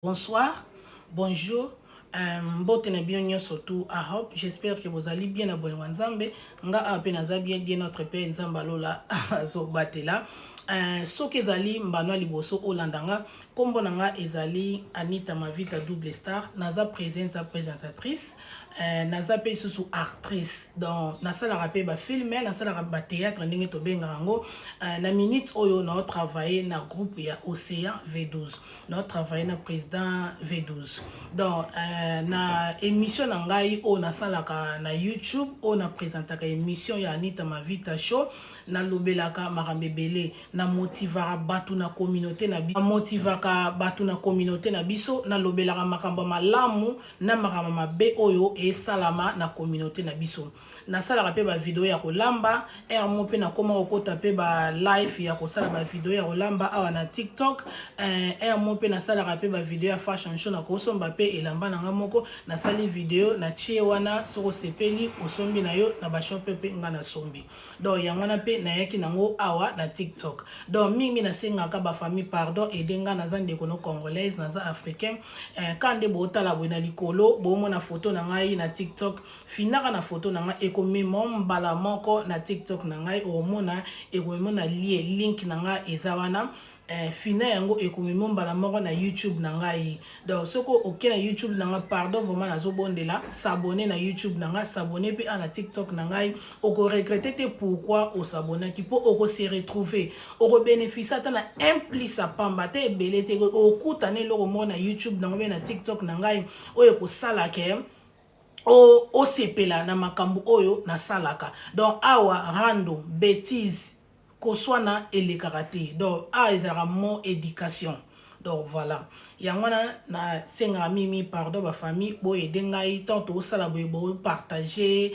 Bonsoir, bonjour, mbotene bien surtout à Hope. J'espère que vous allez bien abonné Nzambe. Nga apenaza bien notre père Nzamba lola zo batela. Soki ezali mbano liboso olandanga kombo nanga ezali Anita Mavita double star naza présentatrice naza pe sous actrice donc nasala rappel ba film nasala ba théâtre ndenge to benga ngo na minute oyo na travailler na groupe ya Océan V12 na travailler na président V12 donc na émission na ngai o nasalaka na YouTube o na présentaka émission ya Anita Mavita show na lobelaka marambebele na motivaka batu na communauté na biso motivaka batu na communauté na biso na lobelaka makamba malamu na makamba mabe oyo e salama na communauté na biso na sala pe ba vidéo ya kolamba mo pe na koma okota pe ba live ya kosala ba vidéo ya kolamba awa na TikTok mo pe na sala pe ba vidéo ya fashion show na kosomba pe elamba na ngamoko na sali vidéo na chie wana soko sepeli osombi na yo na ba shop pe ngana sombi donc yangana pe na yaki nango awa na TikTok donc mingi na sengaka ba famille pardon edenga na zande kono congolaise na za africain kande botala bwena likolo bomona photo na ngai na TikTok finaka na photo na ngai ekomemo mbala moko na TikTok na ngai omona ekomona link na ngai ezawana fina yango ekomemo mbala moko na YouTube na ngai donc soko ok na YouTube na ngai pardon vraiment nazo bondela s'abonner na YouTube na ngai s'abonner pe na TikTok na ngai oko regretter te pourquoi o s'abonner ki po oko se retrouver oko bénéficier ta na implice pamba te ebele te okutane loko mo na YouTube na ngai na TikTok na ngai oyo ko sala ke o sepela na makambu oyo na salaka donc awa rando bêtise koswana elekakate donc ezara mon éducation donc voilà yangwana na senga mimi pardon ba famille bo edengai tanto osala bo partager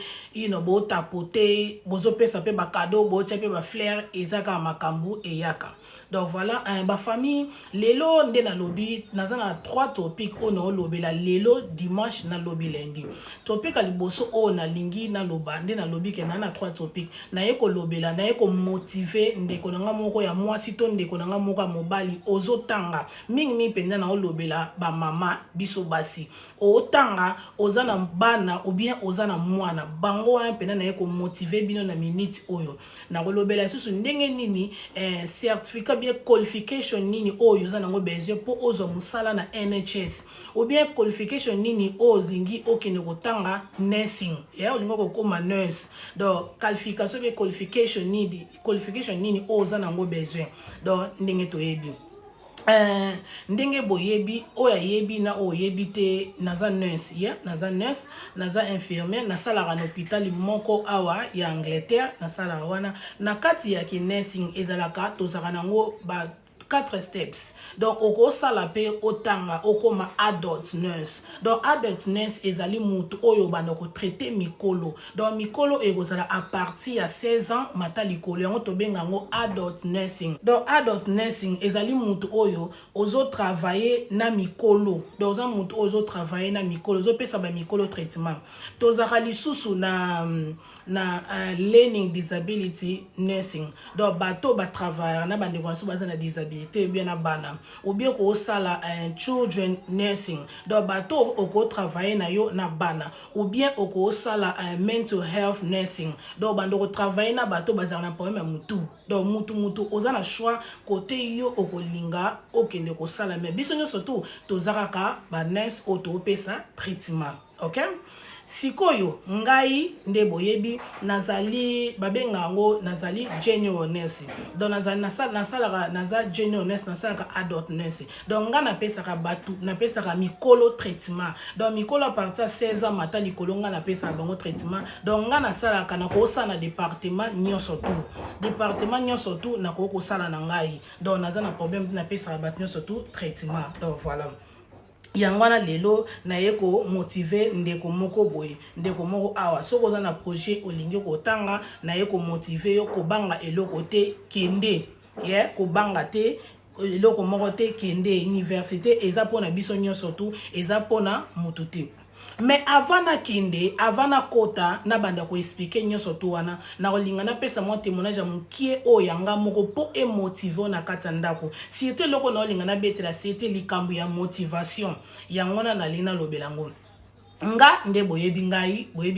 bo tapoter bozo pesa pe ba cadeau bo tia pe ba fleur ezaka makambu eyaka donc voilà ba famille lelo nde na lobby nazana 3 topics ono lobela lelo dimanche na lobby lundi topic aliboso o na lingi na loba nde na lobby ke na 3 topics na yeko lobela na yeko motiver ndeko nanga moko ya mwasi to ndeko nanga moko ya mobali ozotanga mingi penda na olobela ba mama biso basi otanga ozana bana ou bien ozana mwana bango wana penda na yeko motiver bino na minute oyo na olobela susu ndenge nini certificat bien qualification nini oyo ozana ngo besoin po ozo musala na NHS ou bien qualification nini ozingi okene kotanga nursing ya olingo kokoma nurse donc qualification bien qualification nini ozana ngo besoin donc ndenge toyebi ndenge boyebi oya yebi na oyebi te naza nurse naza nurse naza infirmière na sala na hôpital moko awa ya Angleterre na sala wana na kati ya ki nursing ezalaka tozaka nango ba 4 steps donc oko sala pe otanga okoma adult nurse donc adult nurse ezali mutu oyo bana ko traiter mikolo donc mikolo ekozala à partir ya 16 ans mata likolo yango to benga ngo adult nursing donc adult nursing ezali mutu oyo ozo travailler na mikolo donc ozo mutu ozo travailler na mikolo ozo pesa ba mikolo traitement tozaka lisusu na learning disability nursing donc bato ba travailler na bande kwa so bazana disability bien na bana ou bien ko sala children nursing donc bato oko travailler na yo na bana ou bien oko sala mental health nursing donc bando ko travailler na bato bazana na problème ya mutu donc mutu ozana choix côté yo okolinga okende ko sala mais biso nyo surtout tozaka ba nurse auto pesa traitement OK sikoyo ngai nde boyebi nazali babenga ngo nazali junior nurse donc nazali nasalaka naza junior nurse nasalaka adult nurse donc nga napesaka batu napesaka mikolo traitement donc mikolo à partir 16 ans mata likolo nga napesaka bango traitement donc nga nasalaka na kosala na département nyonso tout na kosala na ngai donc naza na problème napesaka batu nyonso tout traitement donc voilà yangwana lelo na yeko motiver ndeko moko boye ndeko moko awa soko za na projet olingi kotanga na yeko motiver yo kobanga eloko te kende kobanga te eloko moko te kende université eza pona biso nyonso tout eza pona mutu te mais avant na kende avant na kota na banda ko expliquer nyonso to wana na kolinga na pesa mo témoignage ya mokie o yanga moko po e motiver na kati ndako si était loko na kolinga na betela si était likambu ya motivation yangona na lina lobelango nga nde boyebi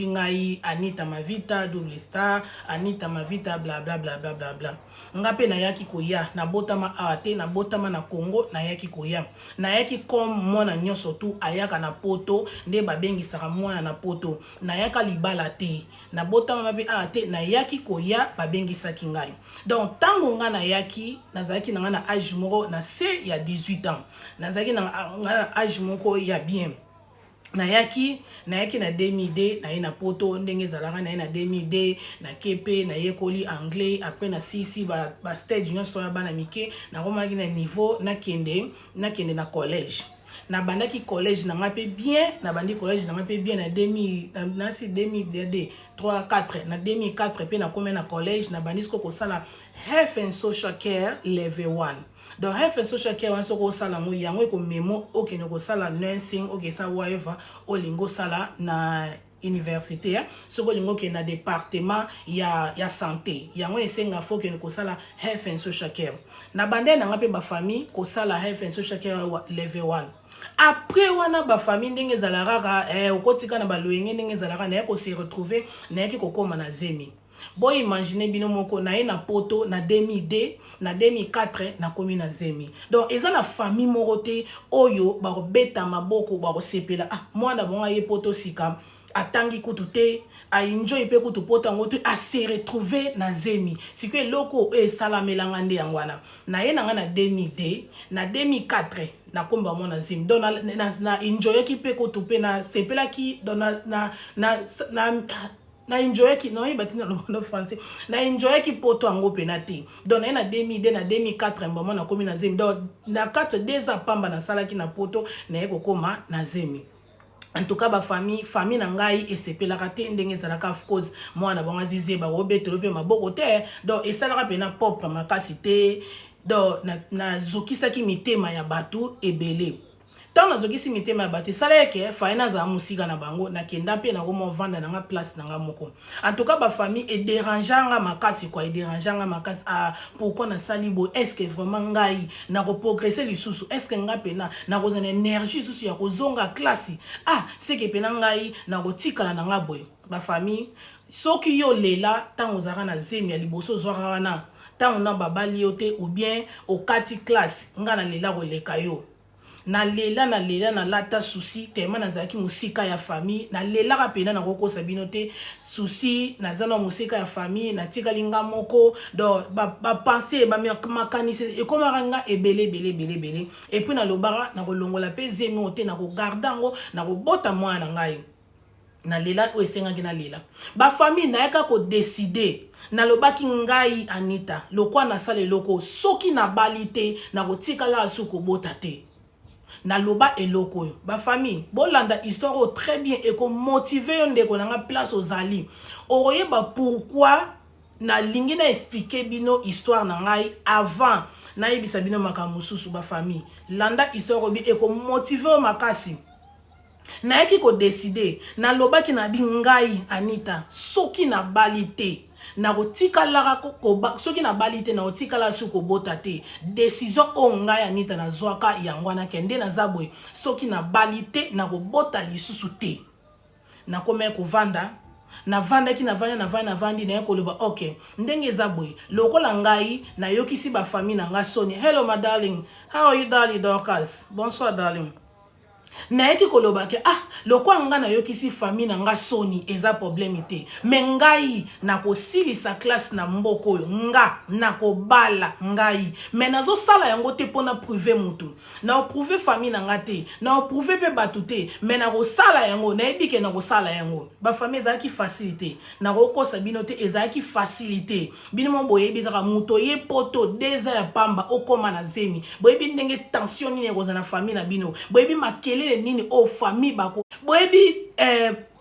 ngai Anita Mavita double star Anita Mavita bla bla bla bla bla bla nga pe na yaki koya na botama ate na botama na Congo na yaki koya na yaki comme mwana nyonso tu ayaka na poto nde babengisaka mwana na poto na yaka libala te na botama mabe ate na yaki koya babengisaki ngai donc tango nga na yaki nazaki na nga na âge moko na se ya 18 ans nazaki na âge moko ya bien na yaki na 2000 na ye na poto ndenge zalaka na ye na 2000 na kepe na yekoli anglais après na sisi ba stage nyonso ya bana mike na komaki na niveau na kende na collège na bandaki collège na nga pe bien na bandi collège na nga pe bien na 2000 na si 2000 3 4 na 2004 pe na komena na collège na bandi ko sala health and social care level 1 donc health and social care wan soko sala mo yango ko memo okene ko sala nursing oke sa whatever olingo sala na université soko lingo ke na département ya santé yango esenga fo ke ko sala health and social care na bande na nga pe ba famille ko sala health and social care level 1 après wana ba famille ndenge zalaraka okotika na baloyenge ndenge zalaraka na ko se retrouver na yaki ko koma na zemi boy imaginer bino moko na ye na poto na 2002 na 2004 na komi na zemi donc eza na famille moko te oyo ba beta maboko ba sepela mwana bonga ye poto sika atangi kutu te a enjoy pe kutu poto ngoto a se retrouver na zemi siko eloko esalamelanga nde yangwana na ye nanga na 2002 na 2004 na komba mona zemi donc na enjoy ki pe kutu pe na sepela ki donc na enjoy ki no ibati na lobono français na enjoy ki poto ango penati donc na 2002 na 2004 mbamo na komi na zemi donc na 4 2 ans pamba na sala ki na poto na yeko koma na zemi en tout cas ba famille na ngai esepelaka te ndenge ezalaka of course mwana bango azize ba robetelo pe maboko te donc esalaka pena propre makasi te donc na zokisaki mitema ya batu ebele tant nazokisi mitema ya batu esala yeke faina za musika na bango na kenda pe na komo vanda na nga place na nga moko en tout cas ba famille e dérangeanga makasi quoi e dérangeanga makasi pourquoi na salibo est-ce que vraiment ngai na ko progresser lisusu est-ce que nga pena na ko zana énergie susu ya ko zonga classe c'est que pena ngai na ko tikala na nga boy ba famille soki yo lela tant ozaka na zemi ya liboso zwaka wana tant na babali yo te ou bien au kati classe nga na lela ko leka yo na lela na lata souci tellement nazaki musika ya famille na lela ka pena na koko sabino te souci na zana musika ya famille na tika linga moko do ba penser ba makanise e koma ranga ebele et puis na lobara na kolongola pe zemi ote na ko gardango na ko bota mwana ngai na lela o esenga ki na lela ba famille na yaka ko décider na lobaki ngai Anita lokwa na sale loko soki na balite na ko tikala asuko bota te na loba eloko yo ba famille bolanda histoire très bien et ko motiver yo ndeko na nga place aux ali oyeba pourquoi na lingi na expliquer bino histoire na ngai avant na yebisa bino makambo susu ba famille landa histoire bi e ko motiver makasi na yaki ko décider na lobaki na bi ngai Anita soki na balite na kotika lara ko soki na balite na kotika la suko bota te décision o ngai Anita na zwaka yangwana kende na zabwe soki na balite na ko bota lisusu te na kome ko vanda na vanda ki na vandi na ko loba okay ndenge zabwe lokola ngai na yokisi ba famille na nga Soni hello my darling how are you darling Dorcas bonsoir darling na yeki koloba ke lokwa nga na yokisi famille na nga Soni eza problème te me ngai na ko silisa classe na mboko yo nga na ko bala ngai me nazo sala yango te pona prouver mutu na prouver famille na nga te na prouver pe batu te me na ko sala yango na ebike na ko sala yango ba famille za ki facilité na ko kosa bino te eza ki facilité bino mo boyebi kaka muto ye poto déjà ya pamba okoma na zemi boyebi ndenge tension ni ko za na famille na bino boyebi makele nini o famille bako boyebi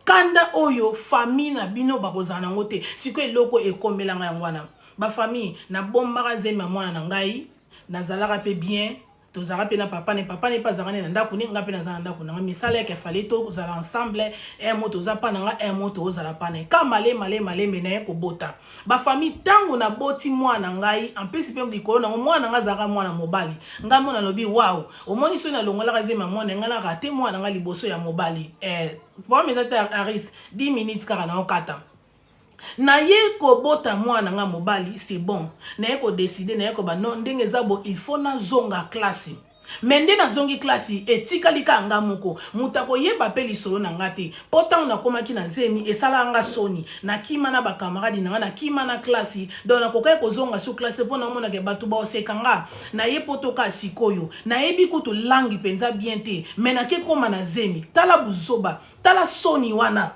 kanda oyo famille na bino bakozana ngote siko eloko ekomelanga yangwana ba famille na bombaka zema mwana na ngai nazalaka pe bien tozara pe na papa ne pas zarane na ndako ni nga pe na za ndako na misala ke fallait to zala ensemble un mot toza pa na un mot to zala pa na ka male mena ko bota ba famille tango na boti mwana ngai en plus pe ndikolo na mwana nga zaka mwana mobali nga mona lobi wow omoni so na longola kazema mwana nga na raté mwana nga liboso ya mobali pour mes aris 10 minutes kaka na okata na ye ko bota mwana nga mobali c'est bon na ye ko décider na ye ko ba non ndenge zabo il faut na zonga classe mende na zongi klasi etikali ka nga moko mutako yeba pe lisolo na ngate potan na komaki na zemi esala nga soni na kima na ba camarade na na kima na klasi donc na kokai ko zonga su klase pona mona ke batu ba osekanga na ye potoka sikoyo na yebi kutu langi penza bien te mena ke koma na zemi tala buzoba tala soni wana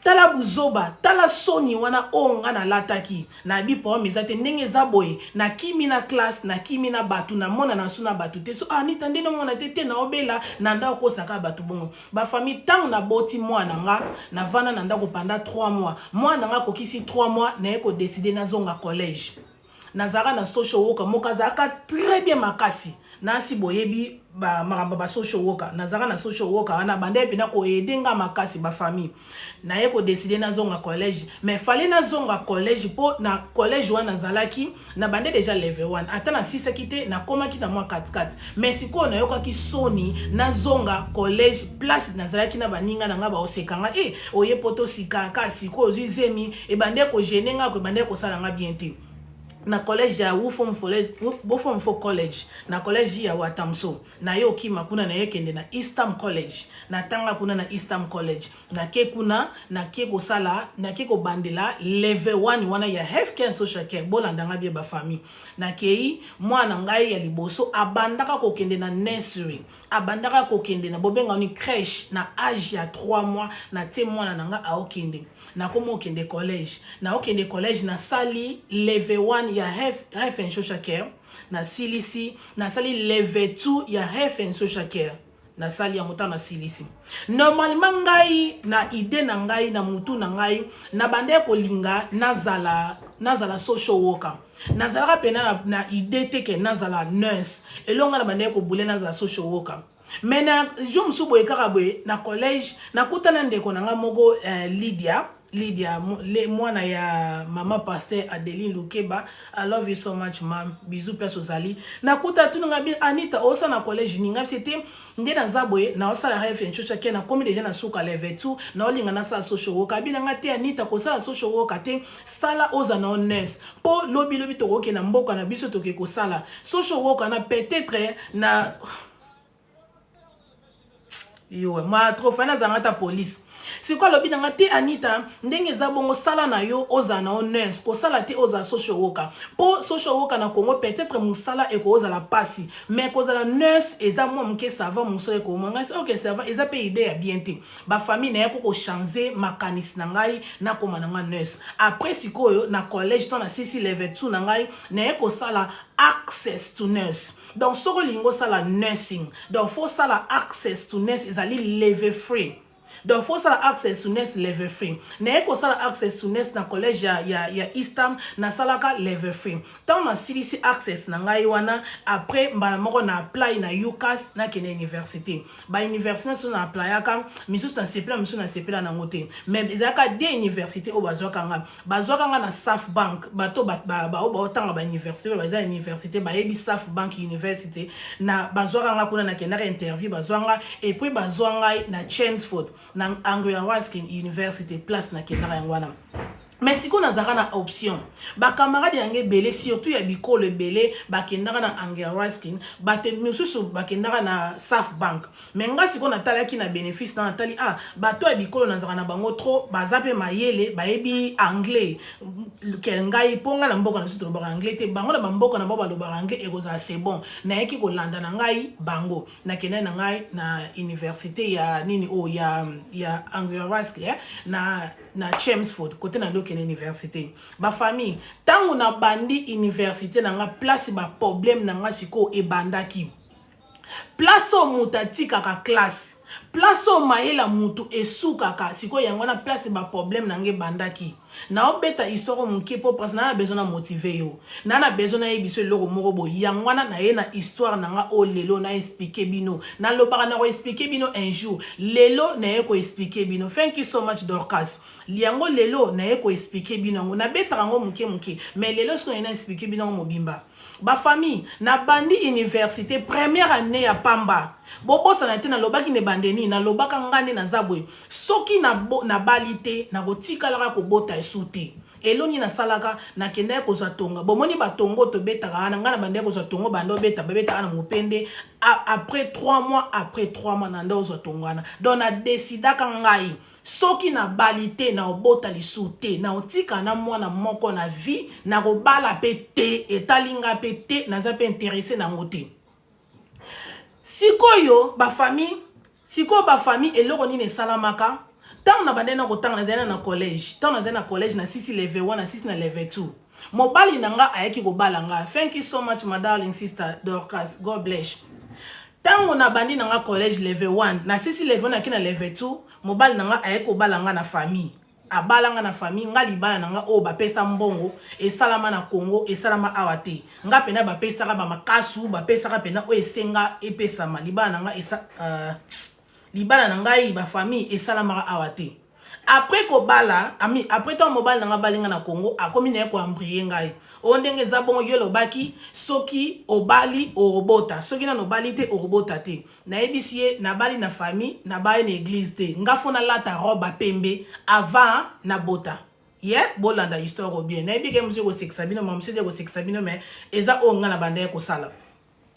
tala buzoba tala soni wana onga na lataki na bi po mizate ndenge zaboye na kimi na classe na kimi na batu na mona na suna batu te so anita ndeno mona te na obela na nda ko saka batu bongo ba famille tang na boti mwana nga na vana na nda ko panda 3 mois mwana nga kokisi 3 mois na eko décider na zonga collège nazara na social worker mokazaka très bien makasi na si boyebi ba maramba ba social worker nazara na social worker wana bande pina ko edenga makasi ba famille na ye ko décider na zonga collège mais fallait na zonga collège po na collège wana zalaki na bande déjà level 1 ata na 6 kite na koma kita mwa 4 mais siko na yoka ki soni na zonga collège place na zalaki na baninga na nga ba osekanga oye poto sika ka siko ozizemi e bande ko jenenga ko bande ko sala nga bien te na collège ya Wufom college na collège ya Watamso na yo kima kuna na yekende na Eastham College na tanga kuna na Eastham College na ke kuna na ke ko sala na ke ko bandela level 1 wana ya healthcare and social care bolanda nga bie ba famille na kei mwana ngai ya liboso abandaka ko kende na nursery abandaka ko kende na bobenga ni crèche na âge ya 3 mois na te mwana nanga aokende na komo okende college na okende college na sali level 1 ya health and social care na silisi na sali level 2 ya health and social care na sali ya mota na silisi normalement ngai na idée na ngai na mutu na ngai na bande ko linga nazala social worker nazala pena na idée te ke nazala nurse elonga na bande ko bule nazala social worker mais na jour msubo ekaraboye na collège na kutana ndeko na nga mogo Lydia mwana ya mama pasteur Adeline Lukeba I love you so much mam bisous place ozali nakuta tu nga bi Anita osa na collège ninga c'était nde na zaboye na osa la rêve nchucha ke na komi déjà na suka level 2 na olinga na sa social worker bi nga te Anita ko sala social worker te sala oza na nurse po lobi to ko ke na mboka na biso to ke ko sala social worker na peut-être na yo ma trop fana zangata police siko lobi nanga te Anita ndenge za bongo sala na yo oza na nurse ko sala te oza social worker po social worker na Congo peut-être musala e ko oza la pasi mais ko za la nurse eza mo mke sava musole ko manga OK ça va eza pe idée ya bien te ba famille na ko changer mécanisme na ngai na koma na nurse après siko yo na collège to na CC level 2 na ngai na ko sala access to nurse donc soko lingo sala nursing donc faut sala access to nurse ezali level free donc faut ça access to nurse level free na eko sala access to nurse na collège ya Eastham na salaka level free tant na CDC access na ngai wana après mbala moko na apply na UCAS na kene université ba université so na apply aka misu na sepela na ngote mais ezaka des universités au bazwaka nga na SAF Bank bato ba otanga ba université ba za université ba yebi SAF Bank université na bazwaka nga kuna na kena interview bazwanga et puis bazwanga na Chelmsford na Anglia Ruskin University place na kendara yangwana mais si qu'on a na option ba camarade yange belé surtout ya bikolo belé ba kendara na Anglia Ruskin ba te mususu ba kendara na SAF Bank mais nga si qu'on a talaki na bénéfice na tali ba to ya bikolo na zaka na bango trop bazape mayele ba yebi anglais kengai ponga na mboka na suto ba anglais te bango na mboka na ba ba anglais egoza c'est bon na yeki ko landa na ngai bango na kena na ngai na université ya nini ya Anglia Ruskin na Chelmsford côté na lokene université ba famille tango na bandi université na nga place ba problème na nga siko e bandaki place o mutatika ka classe place o maela mutu esuka ka siko yango na place ba problème na nge bandaki na obeta histoire muke po parce na besoin na motiver yo na besoin na yebiso loko moko bo yangwana na ye na histoire nanga o lelo na expliquer bino na lobaka na ko expliquer bino un jour lelo na ye ko expliquer bino. Thank you so much Dorcas liango lelo na ye ko expliquer bino na beta ngo muke mais lelo ce qu'on a expliquer bino mobimba ba famille na bandi université première année ya pamba bobosa na te na lobaki ne bandeni na lobaka ngani na zabwe soki na balite na kotikalaka kobota esute eloni na salaka na kenda ko za tonga bomoni batongo to betaka na ngana bande ko za tongo bando beta ana mupende après 3 mois na ndo za tongana donc na décida ka ngai soki na balite na obota lisute na otika na mwana moko na vie na kobala pete etalinga pete na za pe intéressé na ngote sikoyo ba famille eloko nini salamaka tant na bandena ko tant na collège tant na collège na 6 level 1 na 6 na level 2 mobali nanga ayeki ko balanga. Thank you so much my darling sister Dorcas, God bless. Tango na bandi nanga collège level 1 na 6 level na kina level 2 mobali nanga ayeki ko balanga na famille abalanga na famille nga libala nanga o bapesa mbongo esalama na Congo esalama awate nga pena bapesa ka ba makasu bapesa ka pena o esenga epesama libala nanga libala nanga ba famille esalama awate après ko bala après tant mobile nanga balinga na Congo akomi na ko ambrier ngai o ndenge za bongo yelo baki soki obali orobota soki na nobali te orobota te na ebisie na bali na famille na baye na église te nga fona lata roba pembe avant na bota bolanda histoire bien na ebike monsieur ko sexabino monsieur ko sexabino mais eza o nga na bande ko sala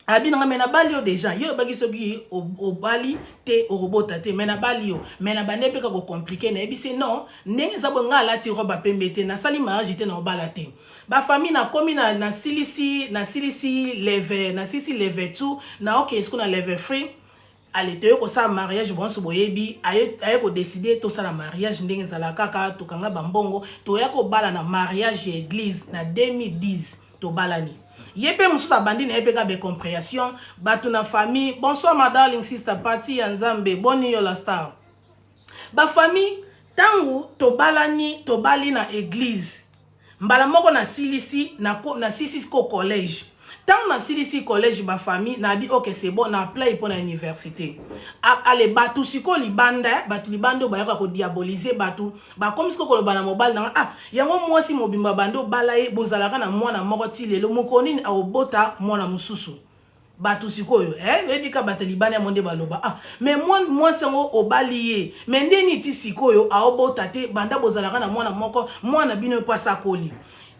abinanga mena bali yo déjà yo baki soki o bali te o robota te mena bali yo mena bande pe ka ko compliquer na ebise non ndenge za bonga lati roba pembe te na sali mariage te na obala te ba famille na komi na silisi level na silisi level 2 na OK est-ce qu'on a level 3 allez te ko sa mariage bon so boyebi aye ko décider to sa mariage ndenge zala kaka to kanga bambongo to ya ko bala na mariage église na 2010 to balani yepe mususa bandi na yepe ka be compréhension batu na famille. Bonsoir ma darling sister Pati ya Nzambe boni yo la star ba famille tangu to bali na église mbala moko na silisi na sisi ko collège tant na silisi collège ba famille na bi OK c'est bon na apply pour na université ale batu siko libanda batu libando ba yaka ko diaboliser batu ba comme siko ko bana mobile na yango mwasi mobimba bando balaye bozalaka na mwana moko ti lelo mokonini aobota mwana mususu batu sikoyo ebika batalibane monde baloba mais moi sango obaliye mais ndeni ti sikoyo aobota te banda bozalaka na mwana moko mwana bino pasa koli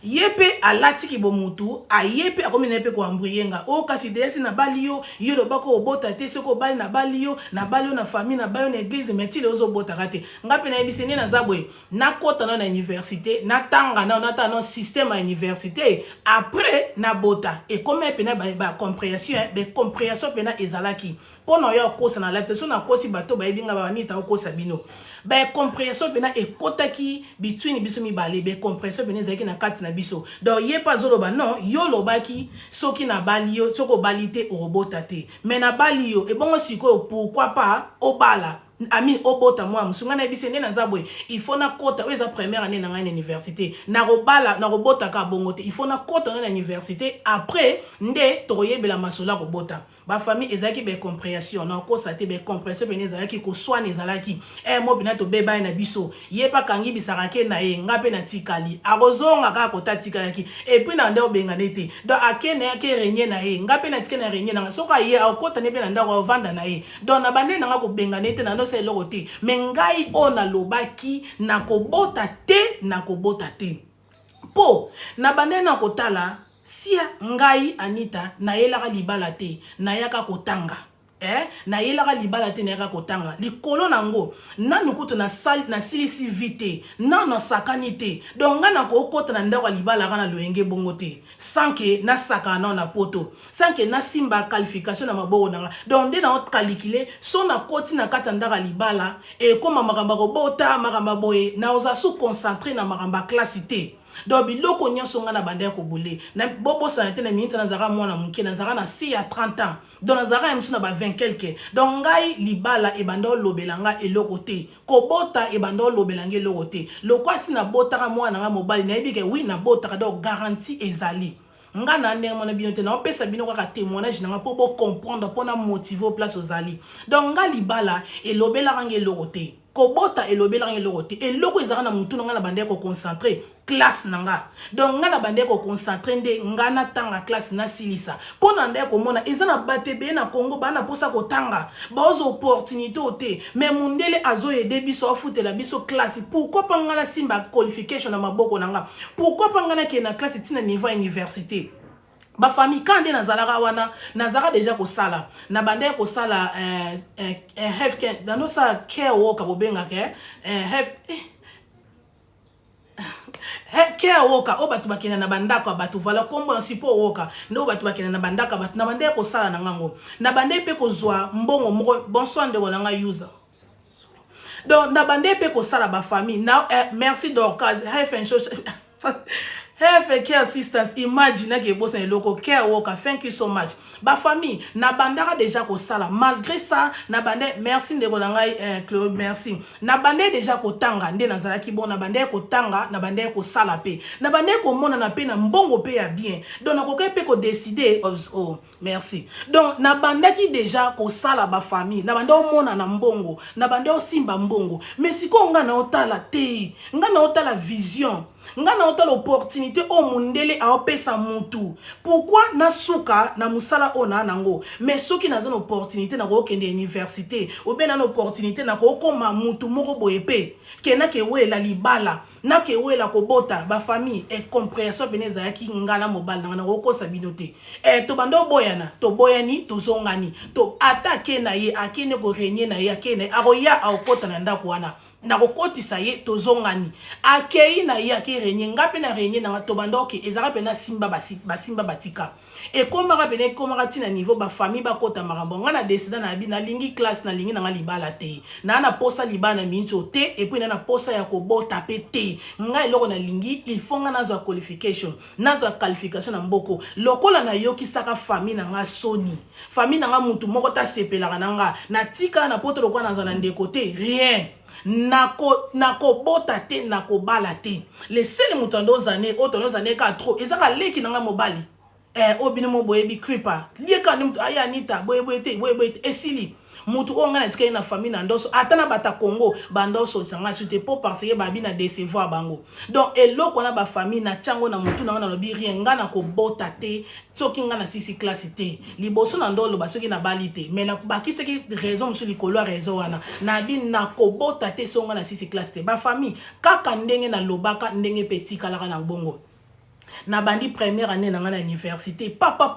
yepe alati ki bomutu ayepe akomina pe ko ambriyenga o kasi desi na balio yelo bako obota te soko bali na balio na famille na bayo na église metile ozo bota kate ngape na ebisene na zabwe na kota na université na tanga na ta système à université après na bota et comme pe na ba compréhension pe na ezalaki pona yo kosa na life te so na kosi bato ba ebinga ba nita ko sabino ba compréhension pe na ekotaki between biso mi bale ba compréhension pe na ezaki na kati na biso donc ye pas zoloba non yo lobaki soki na balio soko balite orobota te mais na balio et bon siko pourquoi pas obala ami obota moi musunga na bisende na zabwe il faut na kota oza première année na université na robala na robota ka bongote il faut na kota na université après nde toyebela masola robota ba famille ezaki be compréhension na ko sa te be compréhension be nezalaki ko soane ezalaki mo bina to beba na biso yeba kangi bisarake na ye ngape na tikali arozonga ka kota tikalaki et puis na nde obenga nete donc akene yake renye na ye ngape na tikena renye na soka ye akota ne be na ndako vanda na ye donc na bande na nga ko benga nete na c'est l'oroté mais ngai ona lobaki na kobota te po na bande na kotala sia ngai Anita na yelaka libala te na yaka kotanga na yelaka libala te na yaka kotanga likolo nango nanu kutu na silisi vite na sakani te donc nga na kokota na ndako libala kana loyenge bongo te sans que na sakana na poto sans que na simba qualification na maboko nanga donc nde na calculer so na koti na kata ndaka libala et comme makamba ko bota makamba boye na oza sous concentré na makamba classe te donc biloko nyonso nga na bande ko bole na bobo santé na minita na zara mwana muke na zara na si ya 30 ans donc na zara msu na ba 20 quelque donc ngai libala e bando lobelanga eloko te ko bota e bando lobelanga eloko te lokwa si na botaka mwana nga mobali na yebi ke oui na botaka donc garantie ezali nga na ndenge mona bino te na opesa bino kaka témoignage nanga po bo comprendre po na motiver place ozali donc nga libala elobela range eloko te kobota elobela range eloko te eloko ezaka na mutu nga na bande ko concentrer classe nanga donc nga na bande ko concentrer nde nga na tanga classe na silisa po na ndeko mona eza na batebe na Congo bana posa ko tanga baozo opportunité ote mais mundele azo yede biso afutela biso classe pourquoi pas nga na simba qualification na maboko nanga pourquoi pas nga na ke na classe tina niveau université ba famille quand de nazalaka wana nazaka déjà ko sala na bande ko sala have dans no sa care worker bobenga ke have care worker o batu bakena na bandako batu vala kombo na sipo worker ndo batu bakena na bandaka batu na bande ko sala na ngango na bande pe ko zwa mbongo moko bonsoir ndeko na nga user donc na bande pe ko sala ba famille na merci Dorcas have Have care assistance, imagine que boss en loco care worker, thank you so much. Ba famille, na bandara déjà ko sala. Malgré ça, na bande merci de bolangai Claude, merci. Na bande déjà ko tanga, nde nazala ki bon na bande ko tanga, na bande ko sala pe. Na bande ko mona na pe na mbongo pe ya bien. Donc na ko pe ko décider oh, merci. Donc na bande ki déjà ko sala ba famille, na bande o mona na mbongo, na bande o simba mbongo. Mais siko nga na otala te, nga na otala vision. Nga na otala opportunité o mundele a opesa mutu. Pourquoi na suka na musala ona nango? Mais soki na zone opportunité na ko kende université, ou bien na opportunité na ko koma mutu moko boyepe, kena ke wela libala, na ke wela ko bota ba famille et compréhension beneza yaki ngala mobile na ko sabinote. To bando boyana, to boyani, to zongani, to attaque na ye akene ko renye na ye akene aroya a okota na ndako wana. Na kokotisa ye tozongani akei na ye ake renye ngape na renye na tobando ke ezaka pena simba basimba batika e komaka pena komaka tina niveau ba famille ba kota marambo ngana décida na bi na lingi classe na lingi na libala te na posa libana minto te et puis na posa ya ko bota pete nga eloko na lingi il faut nga nazo qualification nazo qualification na mboko lokola na yoki saka famille na nga soni famille na nga mutu moko ta sepela na nga na tika na poto lokwa na zana ndeko te rien nako bota te nako bala te les seuls mutondo zane otono zane ka trop ezaka leki nanga mobali obino mo boyebi creeper lieka ni mutu aya nita boyeboye te esili mutu onga na tika na famille na ndoso atana bata Congo bandoso tsanga sute po parce que babi na décevoir bango donc eloko na ba famille na chango na mutu na lobi rien nga na ko bota te soki nga na sisi classe te liboso na ndolo basoki na balite mais na bakise ki raison sur likolo raison wana na bi na ko bota te songa na sisi classe te ba famille kaka ndenge na lobaka ndenge petit kala na bongo na bandi première année na université papa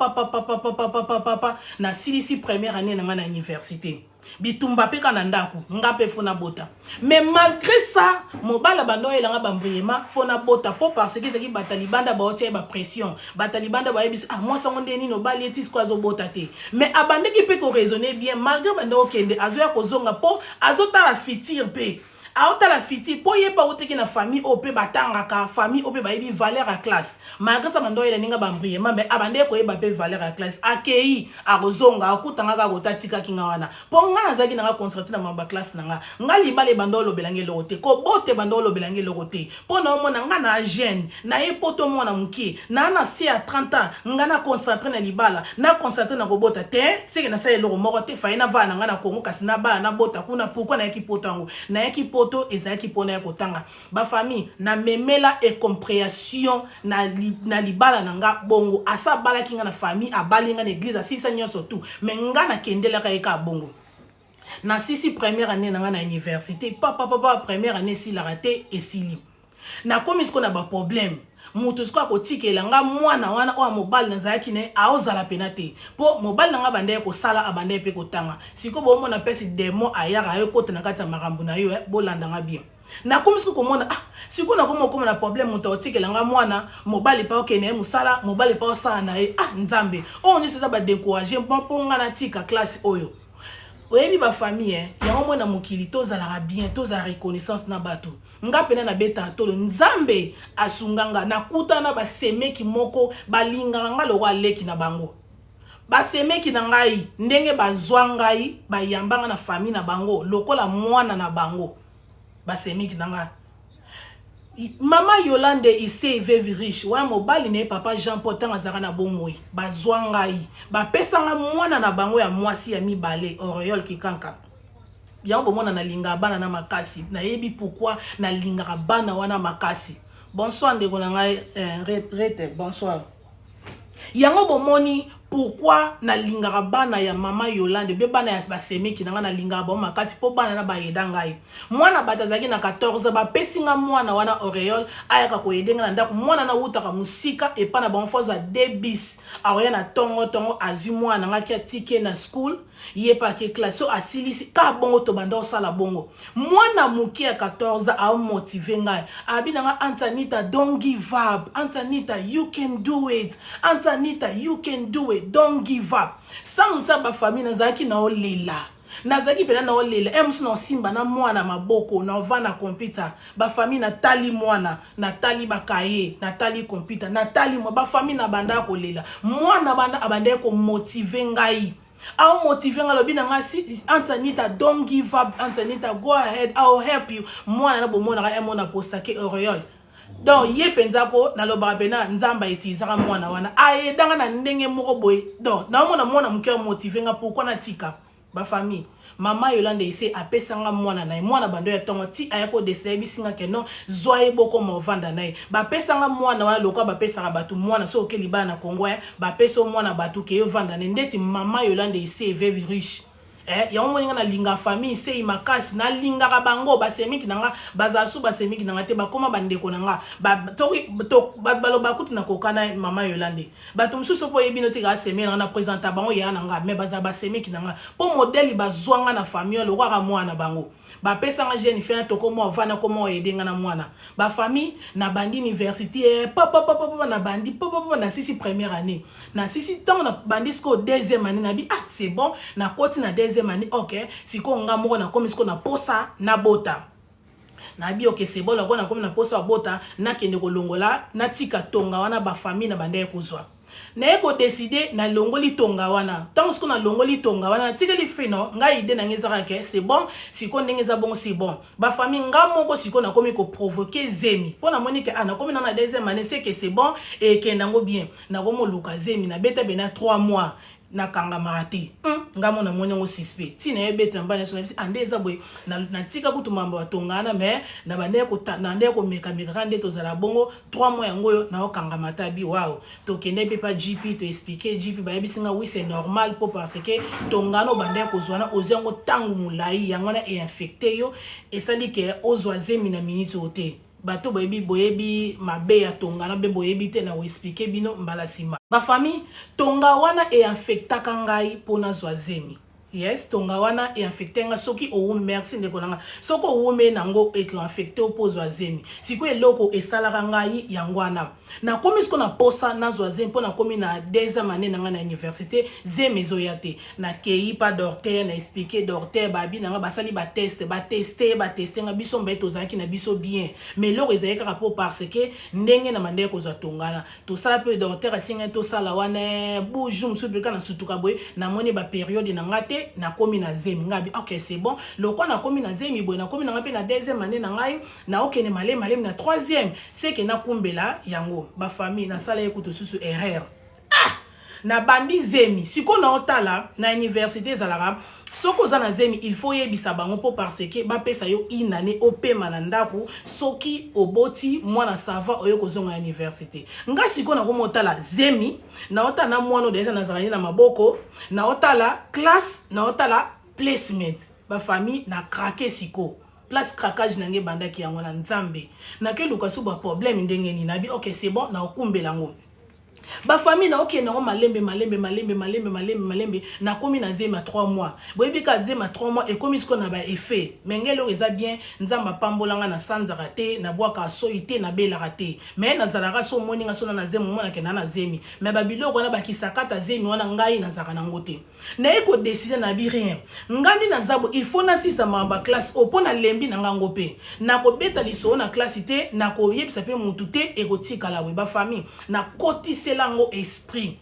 na silisi première année na université bitumba pe kana ndako ngape fona bota mais malgré ça mobala bando elanga bambuyema fona bota po parce que zaki batalibanda ba otie ba pression batalibanda ba yebisi moi sango ndeni no bali etis kwa zo bota te mais abande ki pe ko raisonner bien malgré bando okende azoya kozonga po azota la fitir pe aota la fiti po ye pa oteki na famille ope batanga ka famille ope ba yebi valeur à classe malgré ça bando ele ninga bambrie mais abande ko yeba pe valeur à classe akei arozonga akutanga ka kotatika kinga wana po nga nazaki na concentrer na mamba classe nanga nga libale bando lo belange lote ko bote bando lo belange lote po na mona nga na jeune na ye poto mona muki na si à 30 ans nga na concentrer na libala na concentrer na ko bota te c'est que na sa eloko moko te fa ina va na nga na Congo kasi na bala na bota kuna pourquoi na yaki potango na yaki ezaki pona ya kotanga ba famille na memela et compréhension na libala nanga bongo asa bala kinga na famille abalinga na église asisa nyoso tout mais nga na kendela ka eka bongo na sisi première année nanga na université papa première année si la raté et sili na komi sko na ba problème mutu sko akotikela nga mwana wana o mobile na zaki ne aozala penate po mobile nanga bande ko sala abande pe ko tanga siko bomo na pesi demo ayara ayo kota na kati ya makambo na yo bolanda nga bien na komi sko komona siko na komo na problème mutu otikela nga mwana mobile pa okene musala mobile pa osala na nzambe o ni seza ba décourager po nga na tika classe oyo oyebi ba famille yango mona mokili tozalaka bien tozala reconnaissance na bato nga pena na beta tolo nzambe asunganga nakuta na basemeki moko balingaka nga loko aleki na bango basemeki na ngai ndenge bazwa ngai bayambanga na famille na bango lokola mwana na bango basemeki na ngai Mama Yolande ise veuve riche wa mobali ne papa Jean Paul tanga zaka na bomoi bazwa ngai bapesanga mwana na bango ya mwasi ya mibale Oriol Kikanka yango bomona na linga bana na makasi na yebi pourquoi na linga bana wana makasi bonsoir ndeko na ngai rete bonsoir yango bomoni pourquoi na lingaka bana ya mama Yolande be bana ya basemeki nanga na lingaka ba makasi po bana na bayeda ngai mwana batazaki na 14 ba pesinga mwana wana Auréole ayaka ko yedenga na ndako mwana na utaka musika e pa na ba mfozo debis aroya na tongo azu mwana ngaki atike na school ye pa ke classe so asilisi ka bongo to banda osala bongo mwana muki ya 14 a motiver ngai abinanga Antanita don't give up Antanita you can do it Antanita you can do it don't give up sans ba famille nazaki na olela nazaki pena na olela emsu na simba na mwana maboko na vana computer ba famille na tali mwana na tali bakaye na tali computer na tali ba famille na banda ko lela mwana banda abanda ko motiver ngai I'll motivate ngalobi na ngasi Antanita don't give up Antanita go ahead I'll help you mwana na bomona ka emona postake Auréole donc ye penzako na loba pena nzamba itizaka mwana wana ayedanga na ndenge moko boy donc na mwana mukeo motiver nga pourquoi na tika ba famille mama Yolande ise apesanga mwana na mwana bando ya tongo ti ayako décider bisinga ke non zoye boko mo vanda na ba pesanga mwana wana lokwa ba pesanga batu mwana so okeli bana Kongo ba peso mwana batu ke yo vanda ne ndeti mama Yolande ise veuve riche ya omoninga na linga famille sei makasi na linga ka bango basemiki nanga bazasu basemiki nanga te bakoma bandeko nanga baloba kuti na kokana mama Yolande bato mususu po yebino te ka semena na présenter bango ya nanga mais baza basemiki nanga po modèle bazwanga na famille lo kwa mwana bango ba pesanga jeune fena to komo vana komo yedenga na mwana ba famille na bandi université papa na bandi papa na sisi première année na sisi temps na bandi sko deuxième année na bi c'est bon na koti na deuxième année OK siko nga moko na komi siko na posa na bota na bi OK c'est bon la kona komi na posa bota na kende ko longola na tika tonga wana ba famille na bande kozwa na eko décider na longoli tonga wana tant ce qu'on a longoli tonga wana tika li fino nga ide na ngeza ka c'est bon siko ndengeza bon c'est bon ba famille nga moko siko na komi ko provoquer zemi pona monique ana komi na deuxième année c'est que c'est bon et que nango bien na komo luka zemi na beta bena 3 mois na kanga marati ngamo na moni ngo suspect ti na ebeta mbana so na andeza boy na tika kutumamba batongana mais na bande ko na ndeko meka kande to zala bongo 3 mois yango yo na okanga matabi wow to kende pe pa GP to expliquer GP ba yebisinga oui c'est normal pour parce que tongano bande ko zwana ozengo tangu mulai yango na e infecté yo et ça dit que ozwaze mina minute ote bato boyebi mabe ya tongana be boyebi te na expliquer bino mbala sima ba famille tonga wana e infectaka ngai pona zwazemi yes tonga wana e infecté nga soki o merci ndeko nanga soko o me nango e ko infecté opose zwazemi siko eloko esalaka ngai yangwana na komi siko na posa na zwazemi pona komi na deuxième année nanga na université zemezo yate na kei pa docteur na expliquer docteur babi nanga basali ba tester nga biso mbeto zaki na biso bien mais loko ezayeka rapport parce que ndenge na mande ko zwa tongana to sala pe docteur asinga to sala wana boujum subika na sutuka boy na moni ba période na ngate na komi na zemi ngabi OK c'est bon loko na komi na zemi boy na komi na ngapi na deuxième année na ngai na okene malem na troisième c'est que na kumbela yango ba famille na sala ekuto susu erreur na bandi zemi siko na otala na université zalaka soko za na zemi il faut yebisa bango po parce que ba pesa yo inane opema na ndaku soki oboti mwana sava oyo kozonga université nga siko na komotala zemi na otala na mwana deja na zalani na maboko na otala classe na otala placement ba famille na craquer siko place craquage nange bandaki yango na nzambe na ke luka suba problème ndenge ni nabi OK c'est bon na okumbelango Ba famille na ok na malembe na komi na zema 3 mois boyebi ka zema 3 mois et komi sko na ba effet mengelo eza bien nzamba pambolanga na sanza raté na bwaka soité na bela raté mais na zalaka so moninga so na zema mona ke na zemi mais ba biloko na ba kisakata zemi wana ngai na zaka na ngote na eko décider na bi rien ngandi na zabo il faut na sisa mamba classe opona lembi na ngango pe na ko beta liso na classe té na ko yebisa pe mutu te e ko tika la we ba famille na kotise lango esprit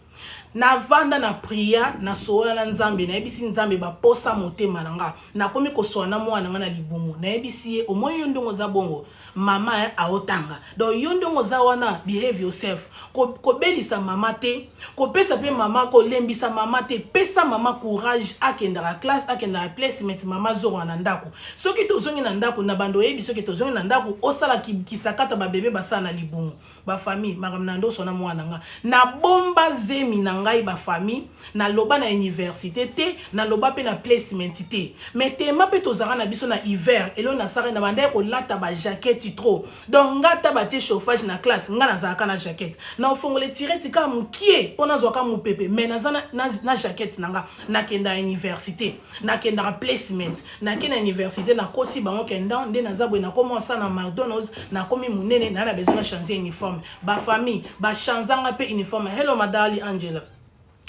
na vanda na priya na sola na nzambe na ebisi nzambe ba posa motema nanga na komi ko soana mwana na libumu na ebisi e omoyo yondongo za bongo mama aotanga do yondongo za wana behave yourself ko belisa mama te ko pesa pe mama ko lembisa mama te pesa mama courage akenda la classe akenda la placement mama zoro na ndako soki tozongi na ndako na bando ebi soki tozongi na ndako osala kisakata ba bebe basana na libumu ba famille makamna ndo sona mwana nga na bomba zemi na ngai ba famille na loba na université te na loba pe na placement te mais tema pe tozara na biso na hiver elo na sare na banda ko lata ba jaquette trop donc ngata ba te chauffage na classe nga na zaka na jaquette na ofongole tireti ka mukie pona zoka mupepe mais na jaquette nanga na kenda université na kenda placement na kenda université na kosi bango kenda nde na zabwe na commencer na McDonald's na komi munene na besoin de changer uniforme ba famille ba chanzanga pe uniforme hello madali Angela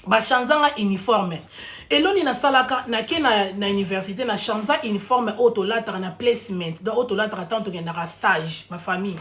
ba chanzanga uniforme eloni na salaka na ke na université na chanza uniforme auto latra na placement donc auto latra tanto ke na stage ma famille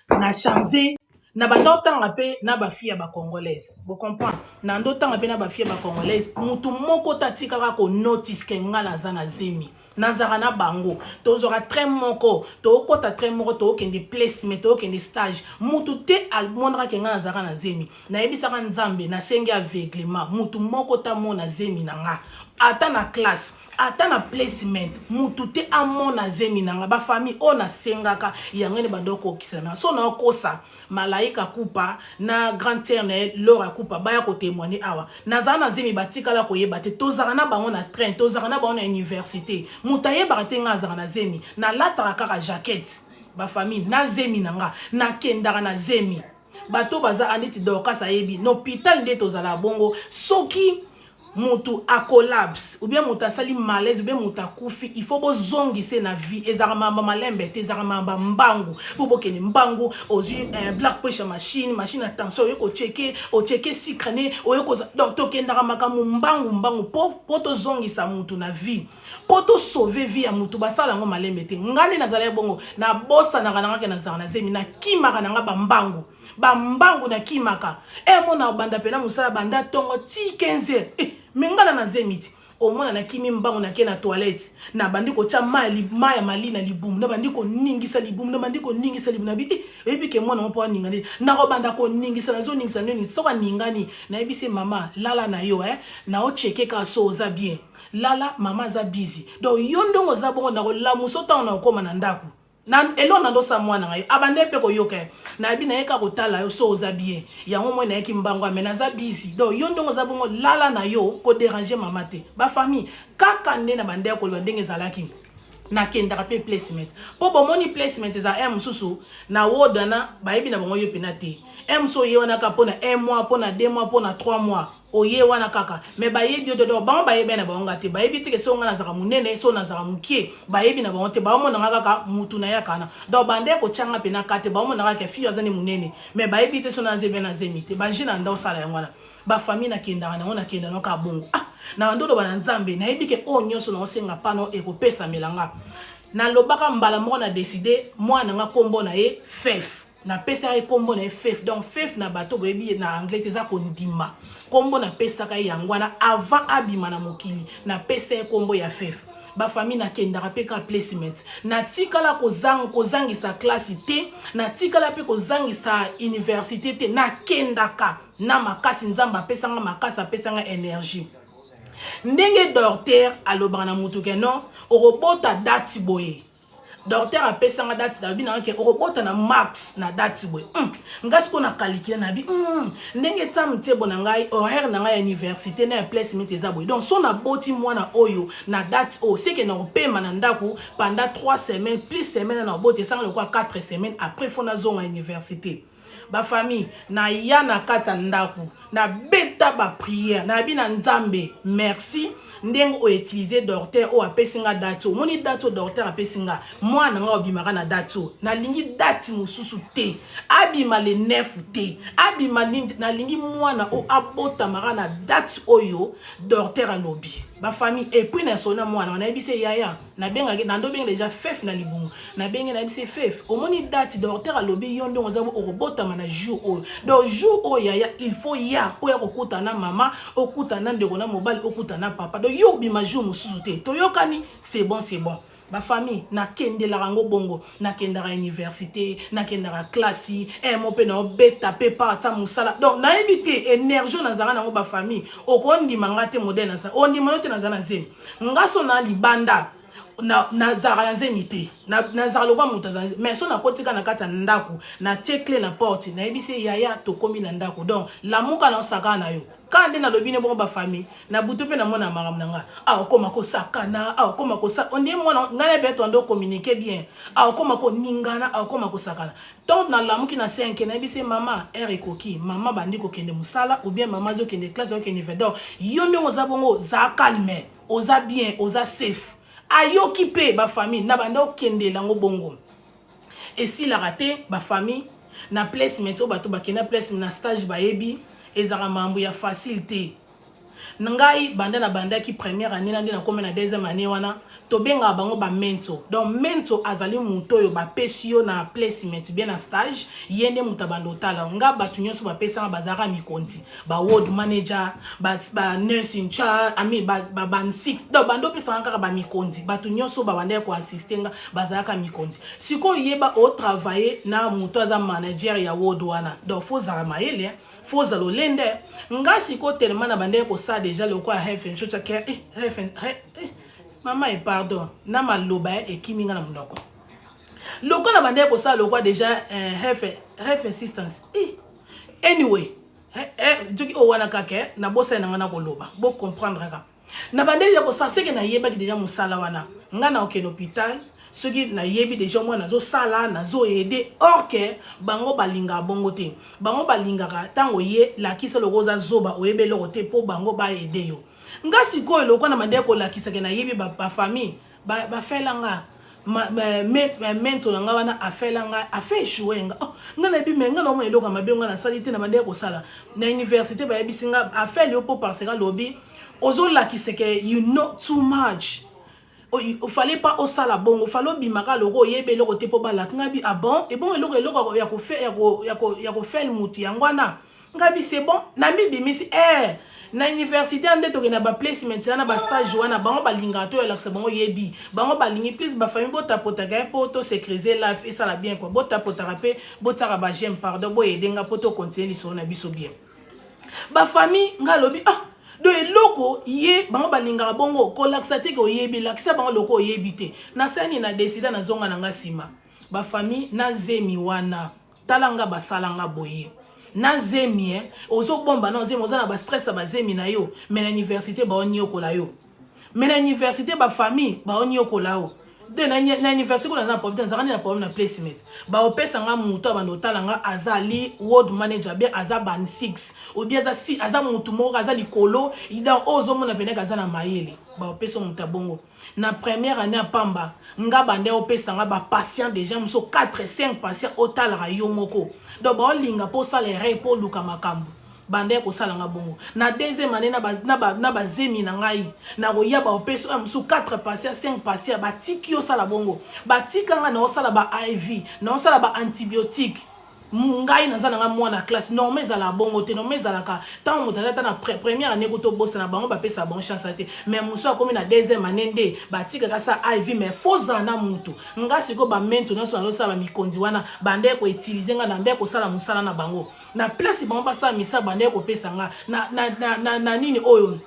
na changer na bandotanga pe na ba fille ba congolaise vous comprenez na ndotanga pe na ba fille ba congolaise mutu moko tatika ko notice ke ngala zana zemi nazara na bango tozora très moko to kota très moko to kende placement to kende stage mutu te almonra ke ngana zara na zemi na ebisaka nzambe na sengi aveuglement mutu moko ta mona zemi nanga ata na classe ata na placement mutu te amona zemi nanga ba famille ona sengaka yangene bandoko kisana so na kosa malaika kupa na grand terne lora kupa baya ko témoigner awa nazana na zemi batikala ko yeba te tozara na bango na train tozara na bango na université mutaye baratenga azara na zemi na lataka kaka jaquette ba famille na zemi nanga na kendara na zemi bato baza aneti doka sayebi no hôpital nde tozala bongo soki mutu a collapse ou bien mutu asali malaise ou bien mutu akufi il faut bozongise na vie ezaka mamba malembe te ezaka mamba mbangu faut bokene mbangu ozu black pressure machine attention oyeko checker sucre ne oyeko donc tokendaka makamu mbangu po tozongisa mutu na vie po to sauver vie ya mutu basala ngo malembe te ngani nazala bongo na bossa na kananga ke nazala na zemi na kimaka nanga bambangu na kimaka mona banda pena musala banda tongo ti 15 mengala na zemiti omona na kimi mbangu na ke na toilette na bandi ko tia maya mali na libumu na bandi ko ningisa libumu na bandi ko ningisa libumu na bi ebi ke mwana mpo ningani na ko banda ko ningisa na zo ningisa nini soka ningani na ebise mama lala na yo na o checker ka so za bien lala mama za busy donc yondongo za bongo na ko lamuso ta na ko na ndaku na elona ndo sa mwana ngai abande pe ko yoka na bi na yeka ko tala yo so za bien yango mwana yeki mbango amena za busy donc yondongo za bongo lala na yo ko déranger mama te ba famille kaka nde na bande ko ndenge zalaki na kendaka pe placement po bomoni placement za mususu na wodana bayebi na bongo yo penate so yona ka pona 1 mois pona 2 mois pona 3 mois oye wana kaka me bayebi ododo bango bayebi na bango ngate bayebi te ke so ngana zaka munene so na zaka mukie bayebi na bango te ba mona kaka mutu na yakana do bande ko changa pe na kate ba mona kaka fiyo azani munene me bayebi te so na zebe na zemite ba jina ndo sala yangwana ba famille na kenda na ona kenda no ka bongo na ndodo bana nzambe na yebi ke onyoso na osenga pano e ko pesa melanga na lobaka mbala moko na décider mwana nga kombo na ye fef na pesa e kombo na fef donc fef na bato boyebi na anglais teza ko ndima kombo na pesa ka yangwana avant abima na mokili na pesa e kombo ya fef ba famille na kendaka pe ka placement na tikala kozangisa classe te na tikala pe kozangisa université te na kendaka na makasi nzamba pesanga makasi pesanga énergie ndenge docteur alobana mutu ke non orobota dati boye docteur a pesanga date na bina ke orobota na max na date boy ngasko na calculer na bi ndenge tamte bona ngai horaire na ngai université na placement eza boy donc so na boti mwana oyo na date c'est que na opema na ndaku pendant 3 semaines plus semaines na bote sang le quoi 4 semaines après fona zonga université ba famille na ya na kata ndaku na beta ba prière na bina nzambe merci ndenge o utiliser docteur o apesinga dato moni dato docteur apesinga mwana nga obimaka na dato na lingi dati mususu te abima le 9 te abima na lingi mwana o abota mara na date oyo docteur alobi ba famille et puis na sona mwana na ebise yaya na benga na ndo benga déjà fef na libungu na benga na ebise fef omoni date docteur alobi yondo ngozabo okobota mana jour oyo donc jour oyo yaya il faut ya po ya kokuta na mama okuta na ndeko na mobali okuta na papa donc yo bima jour mususu te toyokani c'est bon ma famille na kende la rango bongo na kenda la université na kenda la classe mo pe na beta pe pa ta musala donc na éviter énergie na zanga na ba famille okondi mangate modèle na ça on dit manote na zana zemi ngaso na libanda na zara na zemite na zara lokwa mutaza mais so na kotika na kata ndaku na clé na porte na ebise yaya to komi na ndaku donc la muka na saka na yo quand na lobine bon ba famille na butu pe na mona maram nanga okoma ko sakana okoma ko sa on dit mona ngale beto ndo communiquer bien okoma ko ningana okoma ko sakana donc na la muki na 5 na ebise mama erikoki mama bandi ko kende musala ou bien mama zo kende classe zo kende vedor yondo ngozabongo za calme oza bien oza safe ayoki pe ba famille na banda okende lango bongo et si la raté ba famille na placement o bato bakena placement na stage ba yebi ezara mambo ya facilité ngai banda na banda ki première année na comme na deuxième année wana to benga bango ba mento donc mento azali muto yo ba pesio na placement bien na stage yende mutabando tala nga batu nyonso ba pesa bazara mikonzi ba ward manager ba nurse in charge ami ba ban 6 donc bando pesa nga ba mikonzi batu nyonso ba banda ko assistenga bazaka mikonzi siko yeba o travailler na muto za manager ya ward wana donc faut zara maele faut zalo lende nga siko tellement na banda ko ça déjà le quoi heaven chose que maman et pardon na maloba e kiminga na munoko loko na bande ko ça le quoi déjà health assistance anyway joki o wana kake na bosa na ngana ko loba bo comprendre ka na bande ya ko ça c'est que na yeba ki déjà musala wana ngana ok l'hôpital ce qui na yebi déjà moi nazo sala nazo aider or que bango balinga bongo te bango balinga ka tango ye la kisa lokoza zoba oyebe lokote po bango ba aider yo nga sikoyo lokwa na mande ko la kisa ke na yebi ba famille ba felanga mento nga wana afelanga afe shuenga nga na bi menga no mo eloka mabenga na salite na mande ko sala na université ba yebi singa afeli opo parce que lobi ozo la kisa ke you know too much. Il fallait pas au sala bon, il fallait bimaka loko yebe loko te po bala ngabi ah bon et bon loko ya ko faire le muti yangwana ngabi c'est bon na mi bimisi na université ande to na ba placement na ba stage wana bango balinga to ya bango yebi bango balingi plus ba famille bota potaka po to sécuriser life et ça la bien quoi bota potaka pe bota ba j'aime pardon bo edenga poto continuer l'histoire na biso bien ba famille ngalobi do eloko ye bango balinga bongo ko laxate ko yebi laxa bango loko yebite na sani na décider na zonga nanga sima ba famille na zemi wana talanga basalanga boye na zemi ozo bomba na zemi ozana ba stress ba zemi na yo mais na université ba oni okola yo mais na université ba famille ba oni okola yo de na université ko na problème za na problème na placement ba opesa nga muto abando talanga azali ward manager bien azaban 6 ou bien za si aza mutu mo azali kolo ida ozo mona pene kaza na mayele ba opesa muta bongo na première année à Pamba nga bande opesa nga ba patient déjà muso 4 5 patients otal rayo moko donc ba linga po salaire po luka makambo bande ko salanga bongo na deuxième année na ba zemi na ngai na ko yaba opeso amsu 4 patients 5 patients ba tikio sala bongo ba tikanga na osala ba IV na osala ba antibiotique ngai na zana nga mwana classe normé za la bongo te normé za la ka tant mutata na première année ko to bossa na bango ba pesa bon chance ate mais muso akomi na deuxième année nde ba tikaka sa IV mais faux na mutu nga siko ba mento na so na sala mikondi wana bande ko utiliser nga na nde ko sala musala na bango na place bango ba sa misa bande ko pesa nga na nini oyo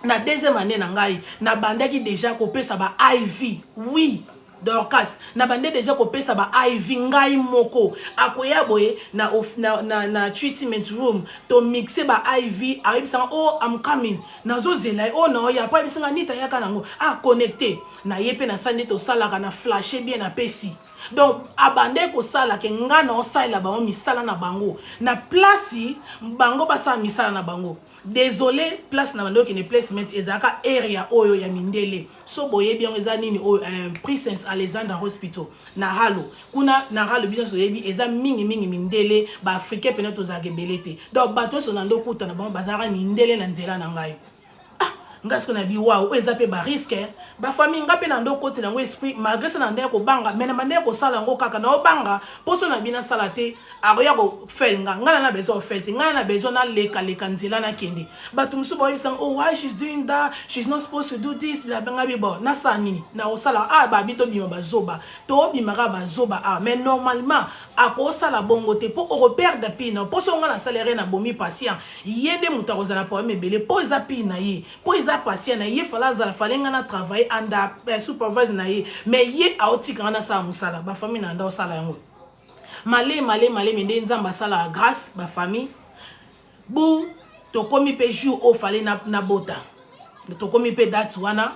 na deuxième année na ngai na bande ki déjà ko pesa ba IV oui Dorcas na bande déjà ko pesa ba IV ngai moko akoya boye na treatment room to mixer ba IV ayebisanga oh I'm coming nazo zela oh no ya pa bisanga nita yaka nango a connecter na yepe na sande to salaka na flasher bien na pesi. Donc abande ko sala ke ngana osala bango misala na bango na place bango basa misala na bango. Désolé place na bando ki ne placement ezaka area oyo ya mindele so boye bien eza nini o Prince Alexander Hospital na halo kuna na halo bien so yebi eza mingi mindele ba africain pena to zake belete. Donc bato so na ndokuta na bango bazara mindele na nzela na ngai. Ngasko na bi wow ezape ba risque ba famille ngape na ndo côté nango esprit malgré ça na ndeko ko banga mais na mandeko ko sala ngo kaka na obanga poso na bina salate akoya ko felnga ngana na bezo fete ngana na bezo na leka nzela na kende batu musu ba yibisanga oh why she's doing that she's not supposed to do this la banga bi bo na sani na osala ba bito bima bazoba to bima ka bazoba mais normalement ako sala bongo te po o perdre pina poso ngana salaire na bomi patient yende muta ko zala po mebele po eza pina yi po eza patient na ye fala zala falenga na travailler anda supervise na ye mais ye aotika na sa musala ba famille na nda osala yango male mende nzamba sala grâce ba famille bu to komi pe jour o fale na bota to komi pe date wana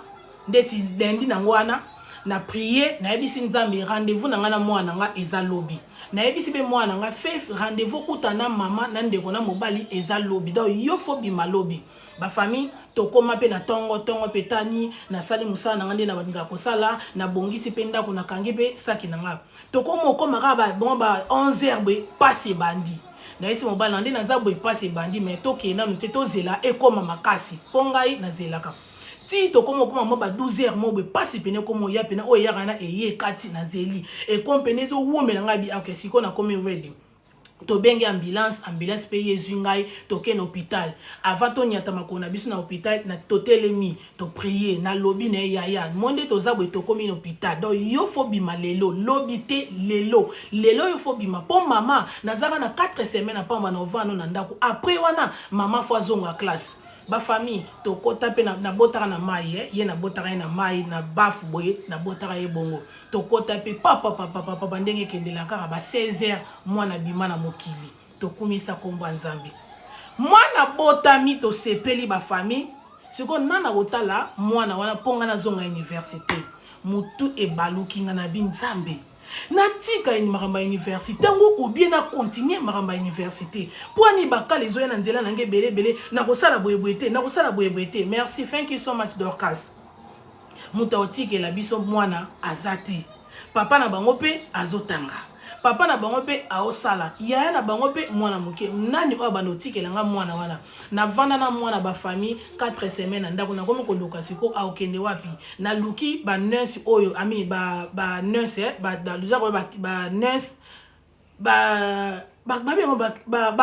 ndeti lundi na ngwana na prier na yebisi nzambe rendez-vous na ngana mwana nga eza lobi na yebisi be mwana nga fait rendez-vous kutana mama na ndeko na mobali eza lobi donc yo fo bima lobi ba famille to koma pe na tongo petani na sali musala na ngande na bandika kosala na bongisi pe ndako na kangi pe saki na nga to koma koma ba bon ba 11h be passe bandi na yesi mobali na ndé na zabo passe bandi mais to ke na no te to zela e koma makasi pongai na zelaka ti to komo mo ba 12h mo be passe pene komo ya pene o ya kana eye kati na zeli e kompene zo womela ngabi okay siko na komi ready to bengi ambulance pe yezu ngai to ke na hôpital avant to nyata makona biso na hôpital na to telemi to prier na lobi na ya monde to zabo to komi na hôpital donc yo fo bima lelo lobi te lelo yo fo bima po mama nazaka na 4 semaines pamba na ovano na ndako après wana mama fo zonga classe ba famille to kota pe na botara na mai ye na botara na mai na bafu boye na botara ye bongo to kota pe papa ndenge kendela kaka ba 16h mwana bima na mokili to kumisa kombo nzambe mwana botami to sepeli ba famille siko nana kotala mwana wana ponga na zonga université mutu e baluki ngana binzambe natika ni maramba université ngo ou bien na continuer maramba université pour ni bakale zo na nzela na ngebele na kosala boyeboyete na kosala boyeboyete merci thank you so much Dorcas muta otike la biso mwana azati papa na bango pe azotanga papa na bango pe aosala yaya na bango pe mwana muke nani o banotike la nga mwana wana na vanda na mwana ba famille 4 semaines ndako na komo ko luka siko a okende wapi na luki ba nurse oyo ami ba nurse ba daluza ba nurse ba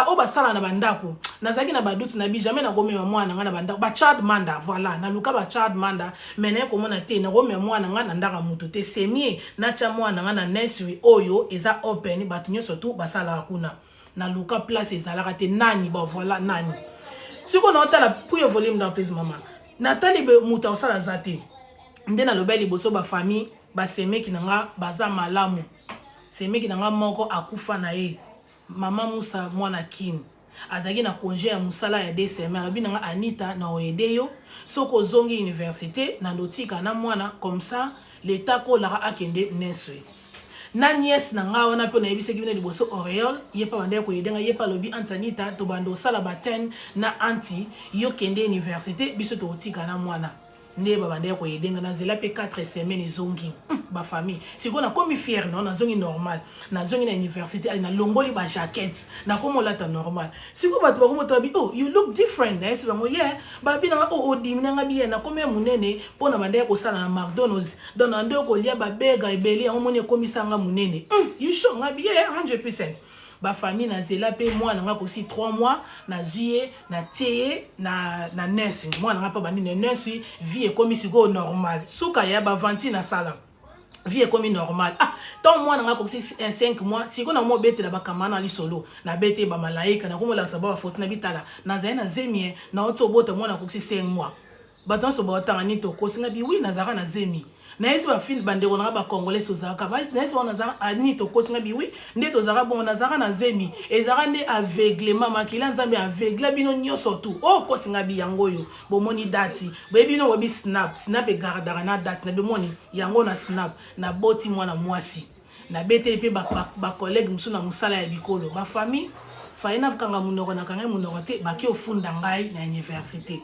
o basala na bandako nazaki na baduti na bi jamais na komema mwana nga na bandako ba child manda voilà na luka ba child manda mena ko mona te na komema mwana nga na ndaka mutu te semie na cha mwana nga na nursery oyo eza open batunyo surtout basala kuna na luka place ezalaka te nani ba voilà nani siko na otala pour volume dans place mama natali be muta osala zate ndena lobeli boso ba famille ba semeki nanga baza malamu semeki nanga moko akufa na ye mama Musa mwana kin azaki na congé ya musala ya 2 semaines alobi nanga Anita na oedeyo soko zongi université na lotika na mwana comme ça l'état ko la akende nursery na nièce na nga wana pe na yebise kibina liboso Auréole yepa bande ko yedenga yepa lobi Antanita to bando sala baten na anti yo kende université biso to otika na mwana ne babande ko yedenga na zela pe 4 semaines zongi ba famille siko na komi fier non na zongi normal na zongi na université ali na longoli ba jaquette na komo lata normal siko batu ba komo tabi oh you look different na yesi bango yeah ba bi na oh dimina nga bi na komi munene pona bande ko sala na McDonald's don na ndo ko lia ba bega ebeli amoni komisanga munene you show nga bi 100%. Ba famille na zela pe mwana nga kosi 3 mois na juillet na tiye na nurse mwana nga pa bandi na nurse vie comme si go normal suka ya ba 20 na sala vie comme normal tant mwana nga kosi 5 mois siko na mo bete la ba kamana li solo na bete ba malaika na komo la sababa foto na bitala na zaina zemie na oto bota mwana kosi 5 mois bato so botanga ni to kosinga bi oui nazara na zemi na esi ba fil bande on ba congolais so zaka ba na esi on nazara ani to kosinga bi oui nde to zara bon nazara na zemi ezara nde aveuglement makila nzambe aveugle bino nyoso tu o kosinga bi yango yo bomoni dati bebino webi snap e gardara na date na bomoni yango na snap na boti mwana mwasi na bete pe ba collègue musu na musala ya bikolo ba famille faina kanga munoko na kanga munoko te baki ofunda ngai na université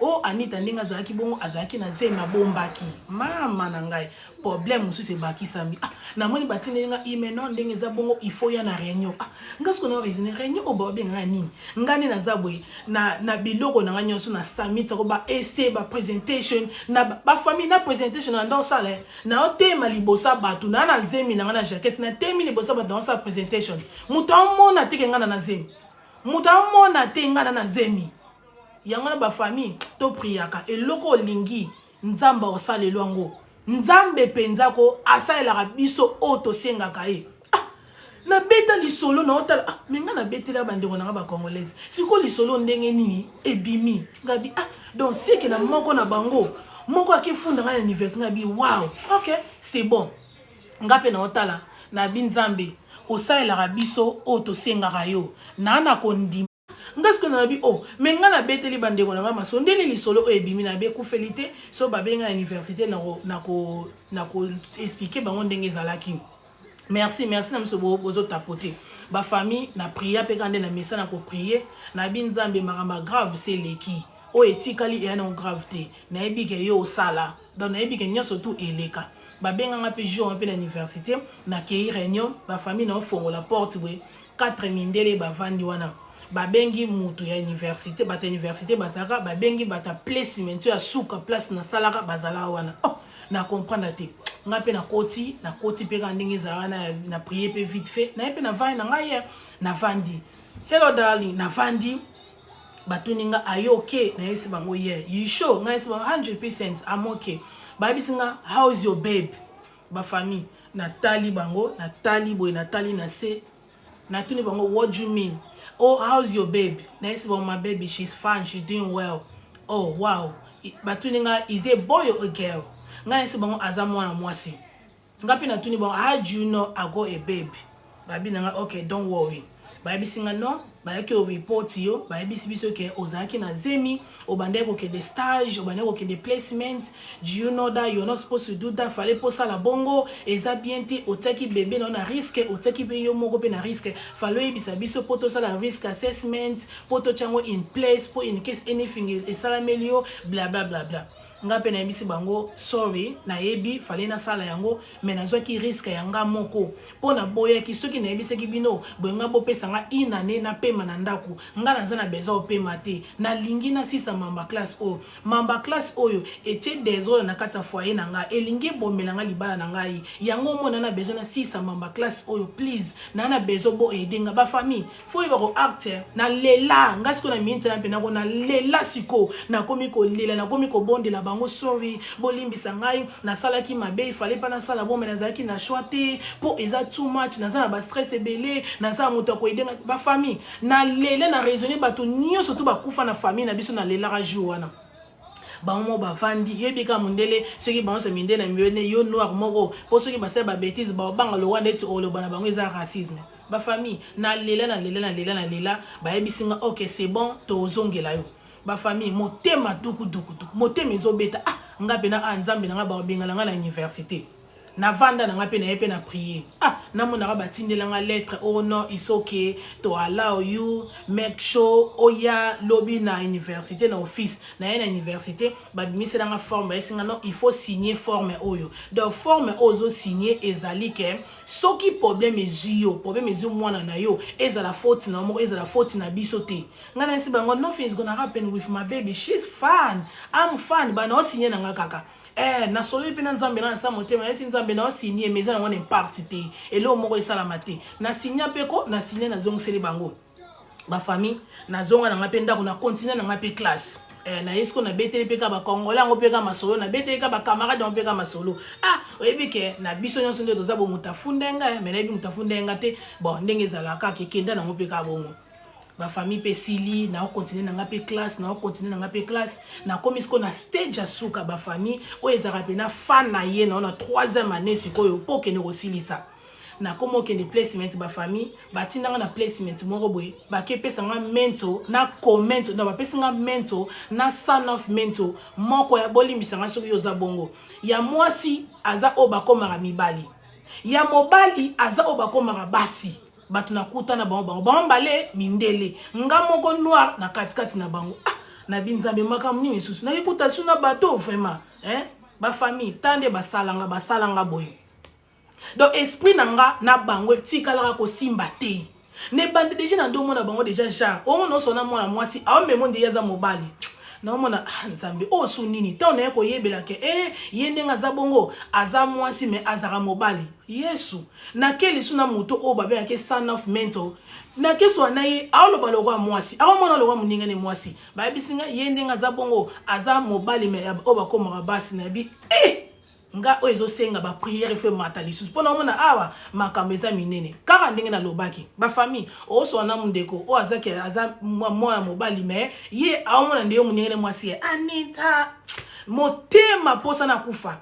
o Anita ndinga zaki bongo azaki na zema bombaki mama na ngai problème mususu baki sami na moni batine nga imeno ndenge za bongo il faut ya na réunion ngasko na réunion o ba benga nini ngani na zabwe na biloko na nganyoso na summit ko ba essai ba presentation na ba famille na presentation na ndo sale na otema libosa batu na zemi na ngana jacket na temi libosa batu na sa presentation muto amona teke ngana na zemi muto amona te ngana na zemi yango na ba famille to priaka eloko lingi nzamba osalelo ngo nzambe penza ko asalela biso oto sengaka e na beta lisolo na otala menga na betela bandeko na ba congolaise siko lisolo ndenge nini ebimi ngabi donc c'est que na moko na bango moko akifunda na université ngabi wow OK c'est bon ngape na otala na binzambe osalela biso oto sengaka yo na kondi ngasko na bi menga na beteli bandeko na maso ndeni lisolo o ebimi na be ku felite so babenga université na ko expliquer bango ndenge zalaki merci na mso bozo tapoter ba famille na prier pe kande na message na ko prier na binzambe marama grave c'est leki o etikali e na grave te na ebike yo sala donc na ebike nyoso tout eleka babenga nga pe jour pe na université na kei réunion ba famille na fongo la porte we 4 mindele ba vandi wana babengi mutu ya université bata université basaka babengi bata placement ya suka place na salaka bazala wana na comprendre te ngape na koti pe kandingi za na prier pe vite fait na pe na vandi na ngai na vandi hello darling na vandi batuninga ayo okay na yesi bango you sure ngai si 100% I'm okay babisinga how's your babe ba famille na tali bango na tali boy na tali na se na tuni bango what do you mean how's your babe na yesi bango my baby she's fine she's doing well oh wow batuninga is a boy or a girl ngai yesi bango azamwa na mwasi ngapi na tuni bango how do you know I got a babe babi nanga okay don't worry babi singa no bayaki o report yo babi sibiso ke ozaki na zemi obande ko ke de stage obande ko ke de placements do you know that you're not supposed to do that fallait pour ça la bongo eza bien te otaki bébé na risque otaki pe yo moko pe na risque fallait bisa biso poto ça la risk assessment poto chango in place pour in case anything is salamelio bla bla bla bla ngape na yebisi bango sorry na yebi fallait na sala yango mais nazwaki risque yanga moko pona boya ki soki na yebisaki bino boyenga bopesa nga inane na pema na ndaku nga naza na besoin opema te na lingi na sisa mamba classe oyo etie désordre na kata foyer na nga elingi bomela nga libala na ngai yango mona na besoin na sisa mamba classe oyo please na besoin bo edenga ba famille fo yeba ko acte na lela nga siko na minti na pena ko na lela siko na komi ko lela na komi ko bondela bango sorry bolimbisa ngai na salaki mabe fallait pas na sala bon mais nazaki na choité pour eza too much naza na ba stress ebele naza moto ko edenga ba famille na lele na raisonner bato nyo surtout ba kufa na famille na biso na lela ra jour wana bango ba vandi yebika mundele soki bango se mindele mione yo noir moko po soki ba se ba bêtise ba banga lo wana eti olo bana bango eza racisme ba famille na lela ba yebisinga OK c'est bon tozongela yo ba famille motema duku motema ezobeta ngape na nzambe na ba bengala nga na université na vanda na ngape na yepe na prier na mona ba tindela nga lettre oh no it's okay to allow you make sure oya lobby na université na office na na université ba bimisela nga forme esinga no il faut signer forme oyo donc forme ozo signer ezali ke soki problème ezio mwana na yo ezala faute na mo ezala faute na biso te ngana nsi bango nothing is gonna happen with my baby she's fine I'm fine ba na signer na nga kaka na solo pe na nzambe na sa motema esi nzambe na signer mais na ngone parti te elo moko esala mate na signer peko na signer na zongseli bango ba famille na zonga na ngape ndako na continuer na ngape classe na esko na beteli peka ba kongola ngo peka masolo na beteli ka ba camarade on peka masolo oyebike na biso nyonso ndo toza bo mutafundenga mais na bi mutafundenga te bon ndenge ezala ka ke kenda na ngo peka bongo ba famille pe sili na continuer na ngape classe na continuer na ngape classe na komi siko na stage asuka ba famille o ezaka pe na fan na ye na 3e année sikoyo po kene kosilisa na komo kende placement ba famille batinanga na placement moko boye ba ke pesa nga mento na comment na ba pesa nga mento na son of mento moko ya bolimbisa nga soki yoza bongo ya mwasi aza o bakomaka mibali ya mobali aza o bakomaka basi batu na kuta na bango bale mindele nga moko noir na katikati na bango na binzambe makamu nini susu na ekuta suna bato vraiment ba famille tande basalanga boye donc esprit nanga na bango tikalaka ko simba te ne bande déjà na ndo mona bango déjà genre o no sona mona mwasi awambe monde yaza mobali na mona nzambe o su nini ta na ko yebela ke yende ngaza bongo aza mwasi me azara mobali yesu na keli suna muto o babe yake son of mental na keso na ye awoloba lokwa mwasi awomona lokwa muninga ne mwasi ba bisinga yende ngaza bongo aza mobali me o bakoma basi na bi nga o ezosenga ba prière fe matali sus pona mona awa makambo eza minene kaka ndenge na lobaki ba famille o so na mundeko o azaki aza mwa mobali me ye awomona ndeyo munyengene mwasi Anita motema posa na kufa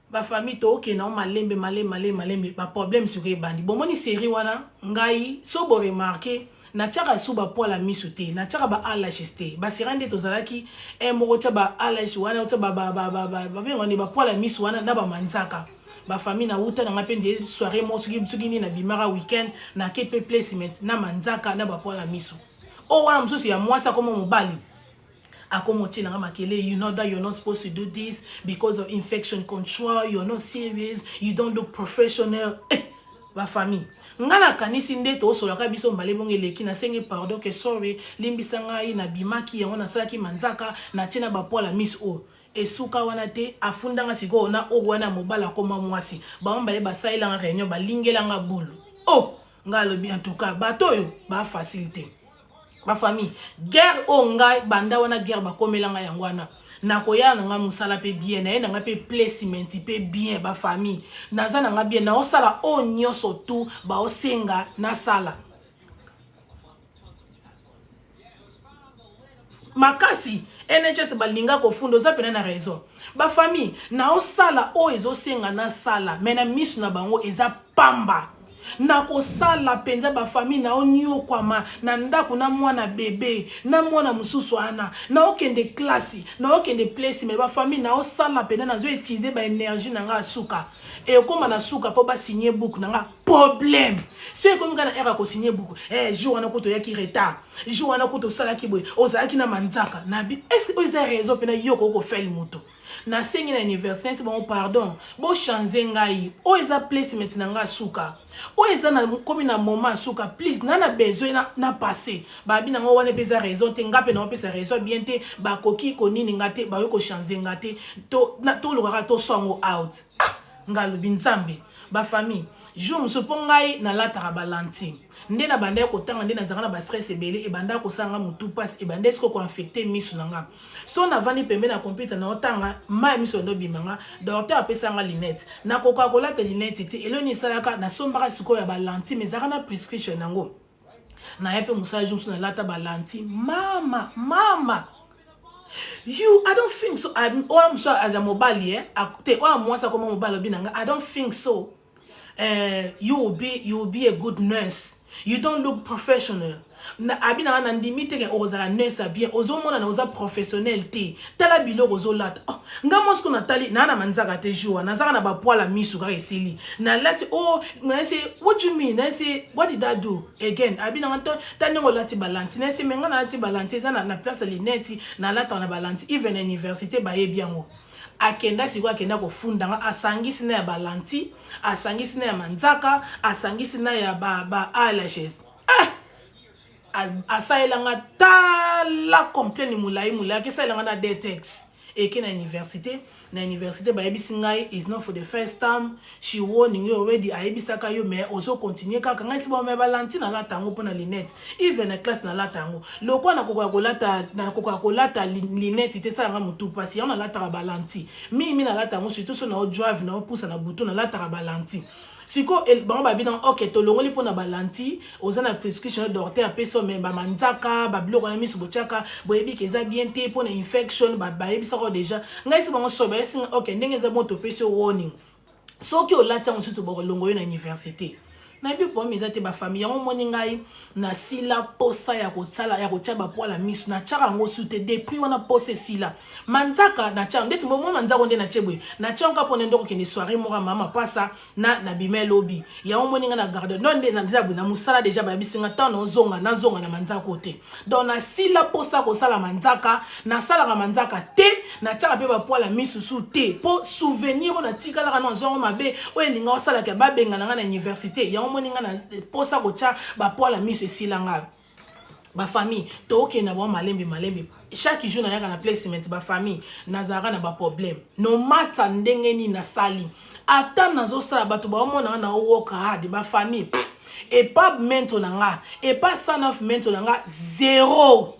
ba famille to okay na malembe ba problème sur ebandi bomoni série wana ngai so bo remarquer na tchaka suba pola misute na tchaka ba alagiste ba sirande tozalaki moko tcha ba alag wana tcha ba ngoni ba pola misu wana na ba manzaka ba famille na uta na ngapende soirée mo sugi na bimara weekend na kepe placement na manzaka na ba pola misu o wana msusu ya mwasa komo mobali akomoti na makele you know that you're not supposed to do this because of infection control, you're not serious, you don't look professional. Ba famille ngana kanisi ndeto osola ka biso mbale bonge leki na senge pardon ke sorry limbisa ngai na bimaki yango na salaki manzaka na tina ba pola miss o esuka wana te afundanga siko na o wana mobala koma mwasi ba mbale ba saila nga réunion ba lingela nga bulu ngalo bien en tout cas batoyo ba facilité ba famille guerre o ngai banda wana guerre ba komelanga yango wana na koya na nga musala pe bien na nga pe placement pe bien ba famille naza na nga bien na osala o nyoso tu ba osenga na sala makasi NHS balinga ko fundo za pena na raison ba famille na osala o ezosenga na sala mena misu na bango eza pamba na kosala penza ba famille na onyo kwama na ndako na mwana bébé na mwana mususu ana na okende classe na okende place mais ba famille na osala pena na zo utiliser ba énergie na nga suka et comme na suka po ba signer book na nga problème c'est comme kana era ko signer book jour wana ko to yaki retard jour wana ko to sala ki boy ozalaki na manzaka na bi est-ce que vous avez raison pena yoko ko faire moto na sengi na université c'est bon pardon bo changer ngai o eza placement na nga suka o eza na komi na moment suka please nana besoin na passé ba bi na ngo wana pesa raison te ngape na pesa raison bien te ba koki ko nini ngate ba yo ko changer ngate to na to lokaka to songo out ngalo binzambe ba famille jour musopongai na lataka balanti nde na banda ko tanga nde na zaka ba stress ebele e banda ko sanga mutu pass e banda esko ko infecter misu nanga so na vani pembe na computer na otanga ma misu ndo bimanga docteur apesa nga lunette na koka ko lata lunette te eloni salaka na sombaka siko ya balanti mais zaka na prescription nango na yepe musala jour na lata balanti mama I don't think so. I'm sorry as a mobile te o mwasa como mobile binanga I don't think so. You will be a good nurse. You don't look professional. Na abina na ndimite ke ozala nurse bien ozomona na oza professionnel te tala bilo ozolata ngamo sko na tali na manzaka te jour na zaka na ba poala misu ka esili na lati na say what you mean na say what did I do again abina nto tani ngo lati balanti na say menga na lati balanti za na place lineti na lata na balanti even à université ba yebiango akenda sikwa akenda kofundanga asangisi na ya balanti asangisi na ya manzaka asangisi na ya ba eyelashes asailanga tala complain mulai kisailanga na detex eke na université ba yebisi ngai is not for the first time she warning you already ayebisaka yo mais ozo continuer kaka ngai si ba me balanti na latango pona linette even na classe na latango lokwa na koka kolata linette te sala nga mutu pasi na lata balanti mimi na latango surtout so na drive na pousse na bouton na lata balanti siko bango babi dans ok tolongoli pona balanti ozana prescription docteur peso mais ba manzaka ba biloko na miso bochaka boyebi keza bien te pona infection ba yebisa ko déjà ngai si bango soba esi ok ndenge za bon to peso warning soki olati yango sutu bokolongo yo na université na bi po mizate ba famille yango moni ngai na sila posa ya kotsala ya kotia ba poala misu na chaka ngo sute depuis wana pose sila manzaka na chaka ndeti mo manzaka onde na chebwe na chaka pona ndoko kene soirée mora mama pasa na bimelobi yango moni nga na garde non nde na zabu na musala déjà ba bisinga tan na zonga na manzaka kote donc na sila posa ko sala manzaka na sala ka manzaka te na chaka pe ba poala misu su te po souvenir na tikala kana zongo mabe o eninga osala ke ba benga na université yango moninga na posa kocha ba poala miso esilanga ba famille to ke na ba malembe chaque jour na yaka na placement ba famille nazara na ba problème no matter ndenge ni na sali ata nazo sala bato ba mona na work hard ba famille et pas maintenant nga et pas sanof maintenant nga zéro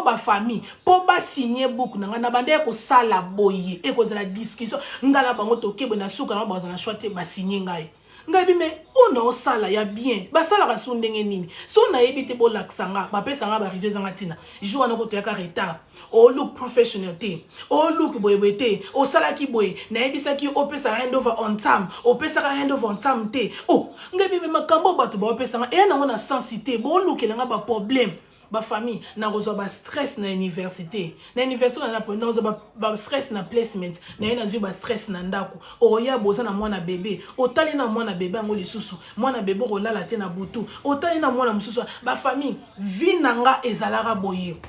ba famille po ba signer book na na bande ko sala boye e ko za discussion ngala bango to kebo na suka na ba za na choite ba signer ngai ngabi me ona osala ya bien basala ka sundenge nini so na yebite bo laksanga ba pesa nga ba rejeuse nga tina jour na ko to ya ka retard o look professional te o look boye te o sala ki boye na yebisa ki o pesa handover on time o pesa ka handover on time te oh ngabi me makambo bato ba pesa nga e na ngona sensité bo look nga ba problème ba famille na rezo ba stress na université na po na rezo ba stress na placement na zo ba stress na ndako o ya boza na mwana bébé o tali na mwana bébé ngo lisusu mwana bébé ko lala te na butu o tali na mwana mususu ba famille vie nanga ezalaka boye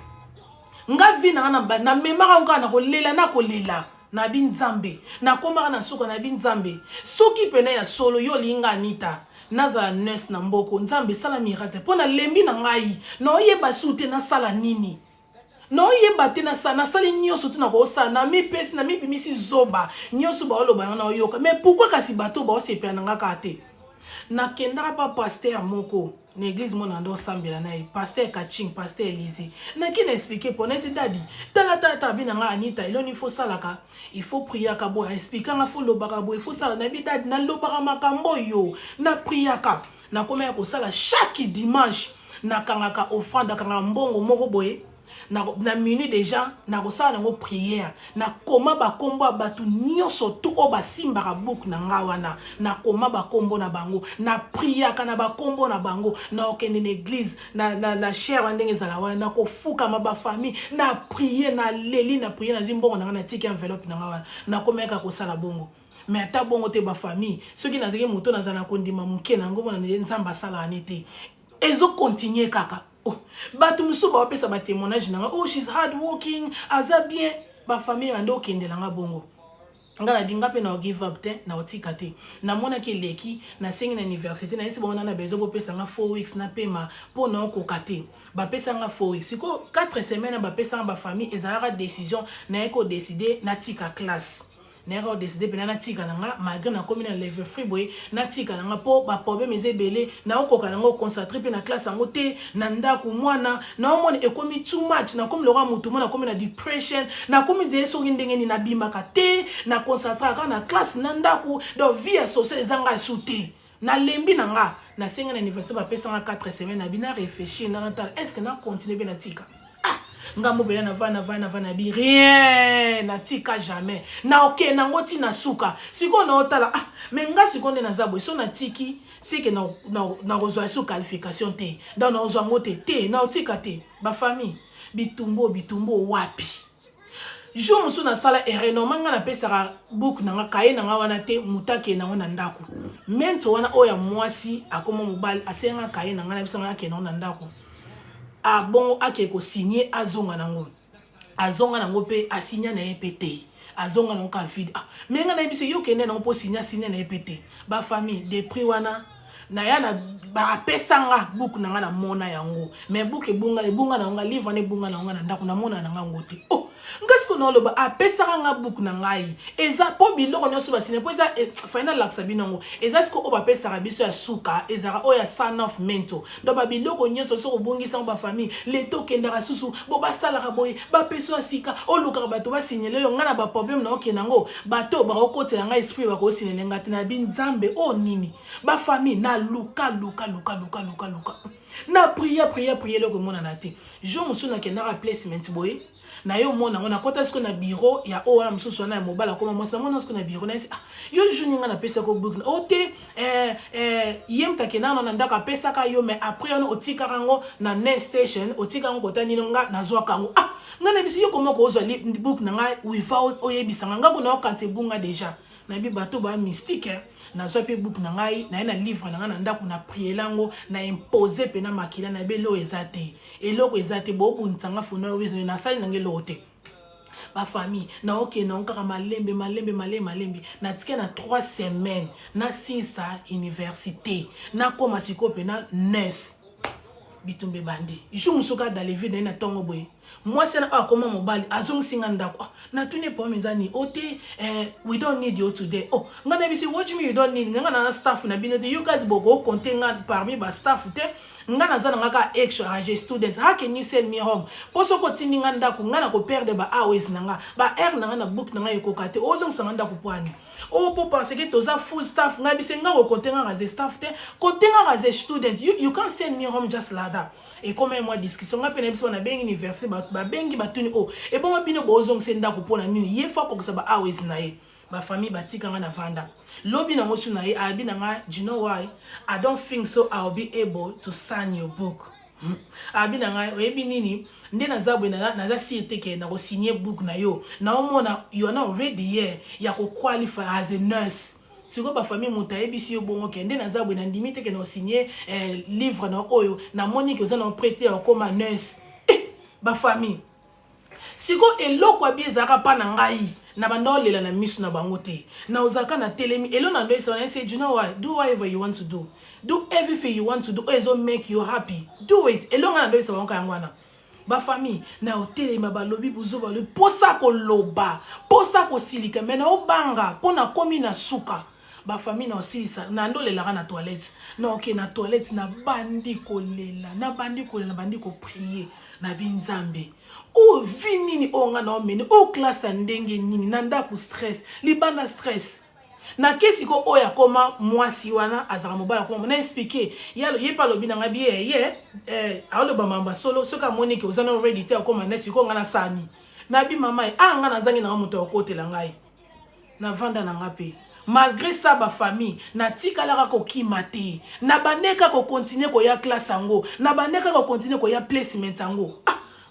nga vie nanga na memara nga na ko lela na binzambe na komaka na suka na binzambe soki pena ya solo yo linga anita nazala nurse na mboko nzambe sala miracle pona lembi na ngai na oyeba sute na sala nini na oyeba te na sali nyoso tu na ko sala na mi pesi na mi bimisi zoba nyoso ba oloba na oyoka mais pourquoi kasi bato ba osepela na ngaka te na kendaka pa pasteur moko na église mona ndo sambela na pasteur Kaching pasteur Elise na ki na expliquer pour nesi dadi tala bina nga Anita il faut salaka il faut prier ka bo expliquer nga faut lobaka bo il faut sala na bi dadi na lobaka makambo yo na prier ka na komaya ko sala chaque dimanche na kangaka offrande kanga mbongo moko boye na minute déjà na kosala nango prière na koma bakombo batu nyonso tu o basimbaka book na ngawana na koma bakombo na bango na prière kana bakombo na bango na okende na église na cher ndenge zala wana na kofuka ma ba famille na prier na leli na prier na zimbongo na tiki enveloppe na ngawana na komeka kosala bongo mais ata bongo te ba famille soki nazaki moto nazana kondima muke na ngomona nzamba sala anete ezo continuer kaka oh, batu musu ba pesa ba témoignage nanga oh she's hard working aza bien ba famille ando kendela nga bongo ngala binga pe na give up te na otika te na mona ki leki na sengi na université na isi bona na bezo bo pesa nga 4 weeks na pema po na ko kate ba pesa nga 4 weeks siko 4 semaines ba pesa nga ba famille ezalaka décision na eko décider na tika classe nero décider pena na tika nanga malgré na commune na level free boy na tika nanga po ba problème ezebele na okoka nanga concentrer pe na classe ngo te na ndaku mwana na omone ekomi too much na comme le roi mutu mona comme na depression na comme ze so ndenge ni na bimaka te na concentrer ka na classe na ndaku do vie sociale zanga souté na lembi nanga na senga na université ba pesa nga 4 semaines na bina réfléchir na mental est-ce que na continuer be na tika ngambo bela na vana bi rien na tika jamais na ok na ngoti na suka siko na otala mais nga siko na zabo so na tiki c'est que na rozwa su qualification te dans na rozwa ngote te na otika te ba famille bitumbo wapi jour musu na sala erreur manga na pesa book na nga kaye na nga wana te mutake na wana ndako mento wana oya mwasi akoma mobali asenga kaye na nga na bisa nga ke na wana ndako a bon ake ko signer azonga nango pe asinya na EPT azonga nango ka vide mais nga na bise yo kene na po signer na EPT ba famille de prix wana na ya na ba pesanga book na nga na mona yango mais book ebunga na nga livre ne bunga na nga na ndako na mona na nga ngote oh ngasi ko no loba apesaka nga book na ngai eza po biloko nyonso basine po eza final laksa binongo eza siko o bapesaka biso ya suka ezaka o ya son of mento do ba biloko nyonso so kobungisa ba famille leto kendaka susu bo basalaka boye bapeso sika o lukaka bato basignele yo nga na ba problème na okenango bato ba okotela nga esprit ba ko signele ngati na binzambe o nini ba famille na luka na prière loko mona na te jo musu na kendaka placement boye na yo mona ngona kota siko na bureau ya o wana mususu na mobala koma mosa mona siko na bureau na yo juni nga na pesa ko book o te yem takena na ndaka pesa ka yo mais après on otika rango na next station otika ngo kota nino nga na zwa kango nga na bisi yo koma ko ozwa book na nga without oyebisa nga kuna okante bunga déjà na bi bato ba mystique na zo pe book na ngai na livre na nga na ndako na prier lango na imposer pe na makila na belo ezate eloko ezate bo buntsanga funa wizo na sali na ngelo te ba famille na oke na onka malembe na tike na 3 semaines na 6 université na koma sikope na nurse bitumbe bandi jumusuka dans les vides na tongo boy moi c'est na comment mobile azong singa ndako na tune po mezani ote we don't need you today oh ngana bisi watch me you don't need ngana na staff na binote you guys bogo contenga parmi ba staff te ngana zana ngaka extra age students how can you send me home poso ko tininga ndako ngana ko perdre ba hours nanga ba air nanga na book nanga ekokate ozong sanga ndako pwani oh pour penser que toza full staff ngabisi ngako contenga age staff te contenga age student you can't send me home just like that et comme moi discussion ngapena biso na bengi université ba bengi batuni oh et bon bino bozong senda ko pona nini ye fa ko sa ba hours na ye ba famille batika nga na vanda lobi na ngosu na ye abi na nga you know why I don't think so I'll be able to sign your book abi na nga oyebi nini nde na zabwe na za site ke na ko signer book na yo na omona you are not ready here ya ko qualify as a nurse siko ba famille muta ebisi yo bongo ke nde na zabwe na ndimite ke na signer livre na oyo na monique oza na prêter comme nurse ba famille siko eloko abizaka pa na ngai na bandolela na misu na bango te na ozaka na telemi elo na ndo isa na say you know what do whatever you want to do everything you want to do ezo make you happy do it elo na ndo isa bango yangwana ba famille na otelema balobi buzo balo posa ko loba posa ko silika mena obanga pona komi na suka ba famille na osilisa na ndolela na toilette na okay na toilette na bandi kolela na bandi ko prier na binzambe o vinini onga na omeni o classe ndenge nini na ndaku stress libanda stress na kesi ko oya koma mwasi wana azara mobala ko na expliquer yalo ye pa lobi na ngabi ye alo ba mamba solo soka Monique ozana already te akoma na siko ngana sani na bi mama nga na zangi na moto okotela ngai na vanda na ngapi malgré ça ba famille na tikalaka ko kimate na baneka ko continuer ko ya classe ango na baneka ko continuer ko ya placement ango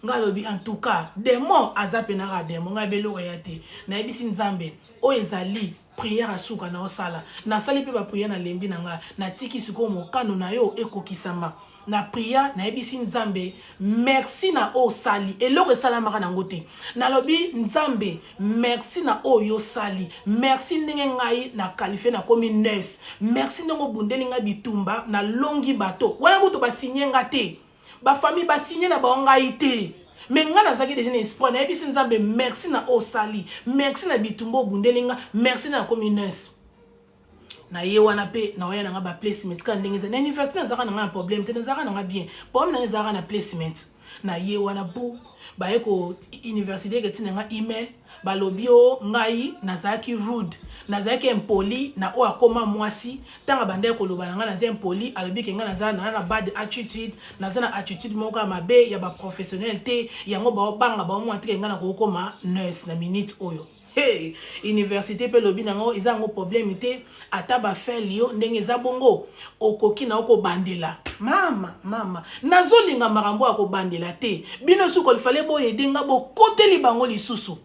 ngalobi en tout cas démon azapena ka démon ngabelo yate na ebisi nzambe o ezali prière asuka na osala na sali pe ba prière na lembi nanga na tiki siko mokano na yo ekokisama na prière na ebisi nzambe merci na o sali eloko esalamaka nango te nalobi nzambe merci na o yo sali merci ndenge ngai na qualifié na komi nurse merci ndenge bundeli nga bitumba na longi bato wana buto basigné nga te ba famille ba signé na ba ngai te mais nga na zaki déjà espoir na ebisi nzambe merci na o sali merci na bitumba bundeli nga merci na komi nurse na ye wana pe na waya na nga ba placement ka ndenge na université na zaka na nga problème te na zaka na nga bien problème na zaka na placement na ye wana bu ba eko université ke tina nga email ba lobio ngai na zaki rude na zaki impoli na o akoma mwasi tanga bande ko loba nga na za impoli alobi ke nga na za na bad attitude na za na attitude moko mabe ya ba professionnel te yango ba banga ba mo antike nga na ko koma nurse na minute oyo. Hey, université pe lobi nango eza ngo problème te ata ba felio ndenge za bongo okoki na oko bandela mama nazolinga marambo ako bandela te bino suko lifale boye denga bo koteli bango lisusu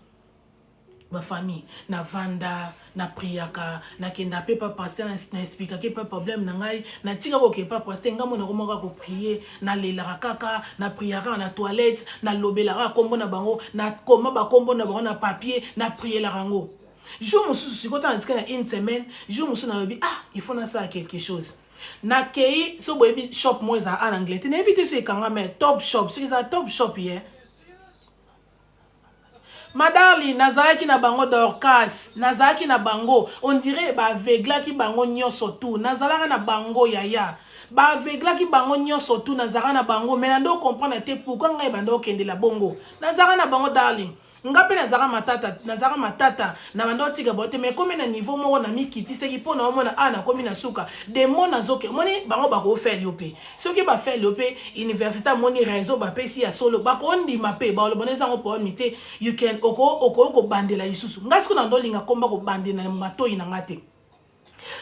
ba famille na vanda na priaka na kenda pe pa pasteur na expliquer ke pa problème na ngai na tika ko ke pa pasteur ngamo na komoka ko prier na lela kaka na priaka na toilette na lobela kombo na bango na koma ba kombo na bango na papier na prier la rango jour mususu sikota na tika na une semaine jour mususu na lobi il faut na ça quelque chose Na kei so boyebi shop mo eza en anglais te nebi te so ekanga mais top shop so eza top shop ye Madali nazalaki na bango Dorcas nazalaki na bango on dirait ba aveglaki bango nyonso tout nazalaka na bango yaya ba aveglaki bango nyonso tout nazalaka na bango mais nando comprendre te pourquoi ngai bando kende la bongo nazalaka na bango darling ngape nazalaka matata na bando tika bote mais comme na niveau moko na mikiti seki pona omona ana komi na suka de mona zoke moni bango bako faire liope soki ba faire liope université moni réseau ba pesi ya solo bako ndima pe ba lo bonesa ngo po mité you can oko bandela lisusu ngasi ko na ndo linga komba ko bandela na matoi na ngate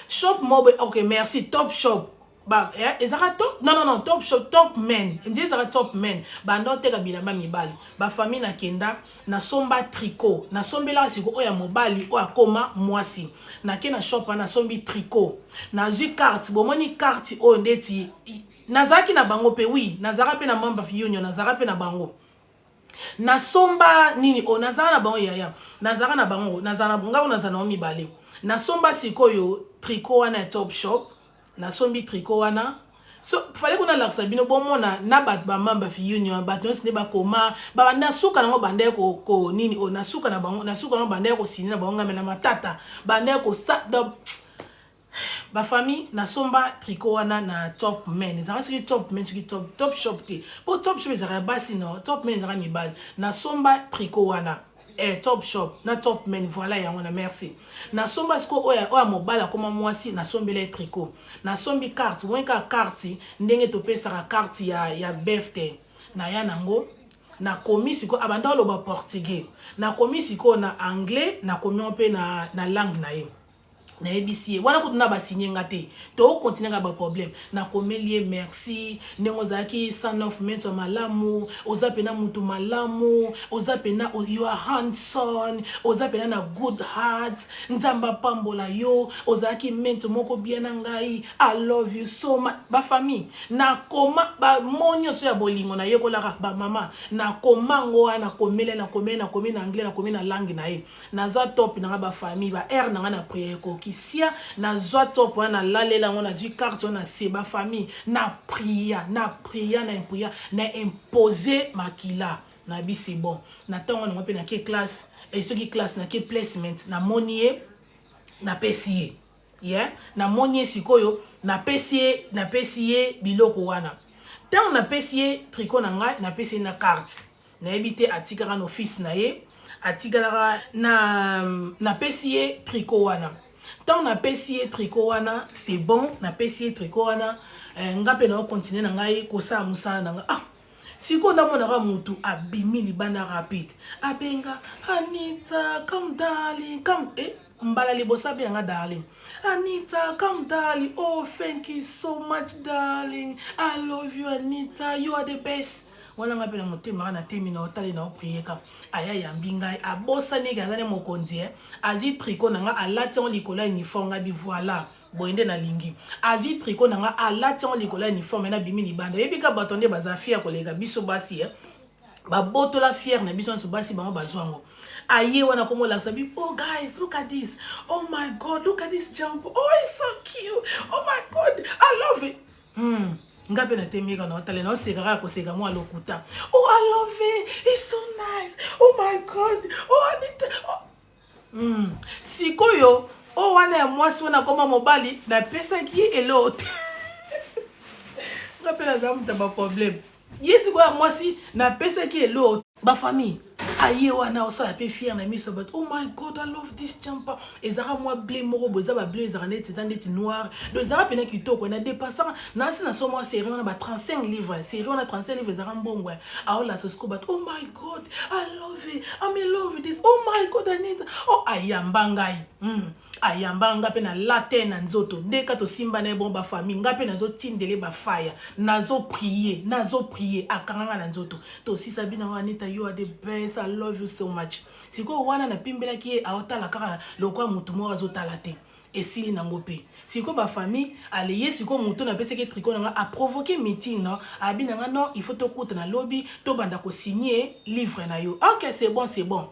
shop mobe OK merci top shop ba ezaka top non top shop top men ndiye ezaka top men bando teka bilamba mibali ba famille na kenda na somba tricot na sombela siko oya mobali o akoma mwasi na ke na shop na sombi tricot na ju carte bomoni carte o ndeti nazaki na bango pe oui nazaka pe na member union nazaka pe na bango na somba nini o nazaka na bango yaya nazaka na bango nazana ngao nazana mibale na somba sikoyo tricot wana top shop na sombi tricot wana so fallait qu'on a laksa bino bon mona na bat ba mamba fi union bat no sine ba koma ba na suka na bande ko nini o na suka na bango na suka na bande ko sine na bango na matata bande ko sa ba famille na somba tricot wana na top men ezaka soki top men soki top shop te po top shop ezaka basi no top men ezaka mibali na somba tricot wana top shop na top men voilà yango na merci na somba sko oya mobala koma mwasi na sombele tricot na sombi carte wenka carte ndenge to pesa carte ya birthday na ya nango na komisi ko abanda lo ba portugais na komisi ko na anglais na komi pe na langue na ye na ABC wana kutuna ba signer ngate to continuer ka ba problème na komelie merci nengo zaki son of mentor malamu ozapena mutu malamu ozapena you are handsome ozapena na good heart nzamba pambola yo ozaki mentor moko bien ngai I love you so much ba famille na koma ba monyo so ya bolingo na yekola ba mama na komango wana komele na komena na komi na anglais na komi na langue na ye na zo top na ba famille ba air na na prière ko kisia na zwa top wana lalela ngona zwi carte wana seba famille na priya na imposer makila na bi c'est bon na tango na pe na ke classe et ceux qui classe na ke placement na monier na pesier yeah na monier sikoyo na pesier biloko wana tango na pesier tricot na ngai na pesier na carte na ebité atikara no fils na ye atikara na pesier tricot wana tant na pesier tricot wana c'est bon na pesier tricot wana ngape na continuer na ngai ko sa musa na nga siko na mona ka mutu abimi libanda rapide abenga Anita come darling come mbala libosa be nga darling Anita come darling oh thank you so much darling I love you Anita you are the best wana ngape na motema na temi na otali na prier ka aya ya mbinga abosa ni gazane mokonzi azi tricot nanga alati on likola uniforme ngabi voilà boende na lingi azi tricot nanga alati on likola uniforme na bimi libanda ebika batonde baza fier kolega biso basi ba boto la fier na biso so basi bango bazwango aye wana komo la sabi oh guys look at this oh my god look at this jump oh it's so cute oh my god I love it ngape na temika na otale na osekara ko seka mo alokuta oh I love it it's so nice oh my god oh Anita sikoyo oh wana ya mwasi wana koma mobali na pesa ki elote ngape na zamu ta ba problème yesi ko ya mwasi na pesa ki elote ba famille aye wana osala pe fier na miso but oh my god I love this jumper ezara moi bleu moko boza ba bleu ezara net c'est noir do ezara pena kitoko na dépassant na sina so moi série on a ba 35 livres série on a 35 livres ezara mbongo a la sosko but oh my god I love it I'm in love with this oh my god I need oh ayamba ngai ayamba ngape na latin na nzoto ndeka to simba na bon ba famille ngape na zo tindele ba fire nazo prier akanga na nzoto to si sabina Anita you are the best I love you so much siko wana na pimbela ki aotala kaka lokwa mutu mo azotala te esili nango pe siko ba famille aleye siko mutu na pese ke tricot nga a provoquer meeting no abina nga no il faut to kuta na lobby to banda ko signer livre na yo OK c'est bon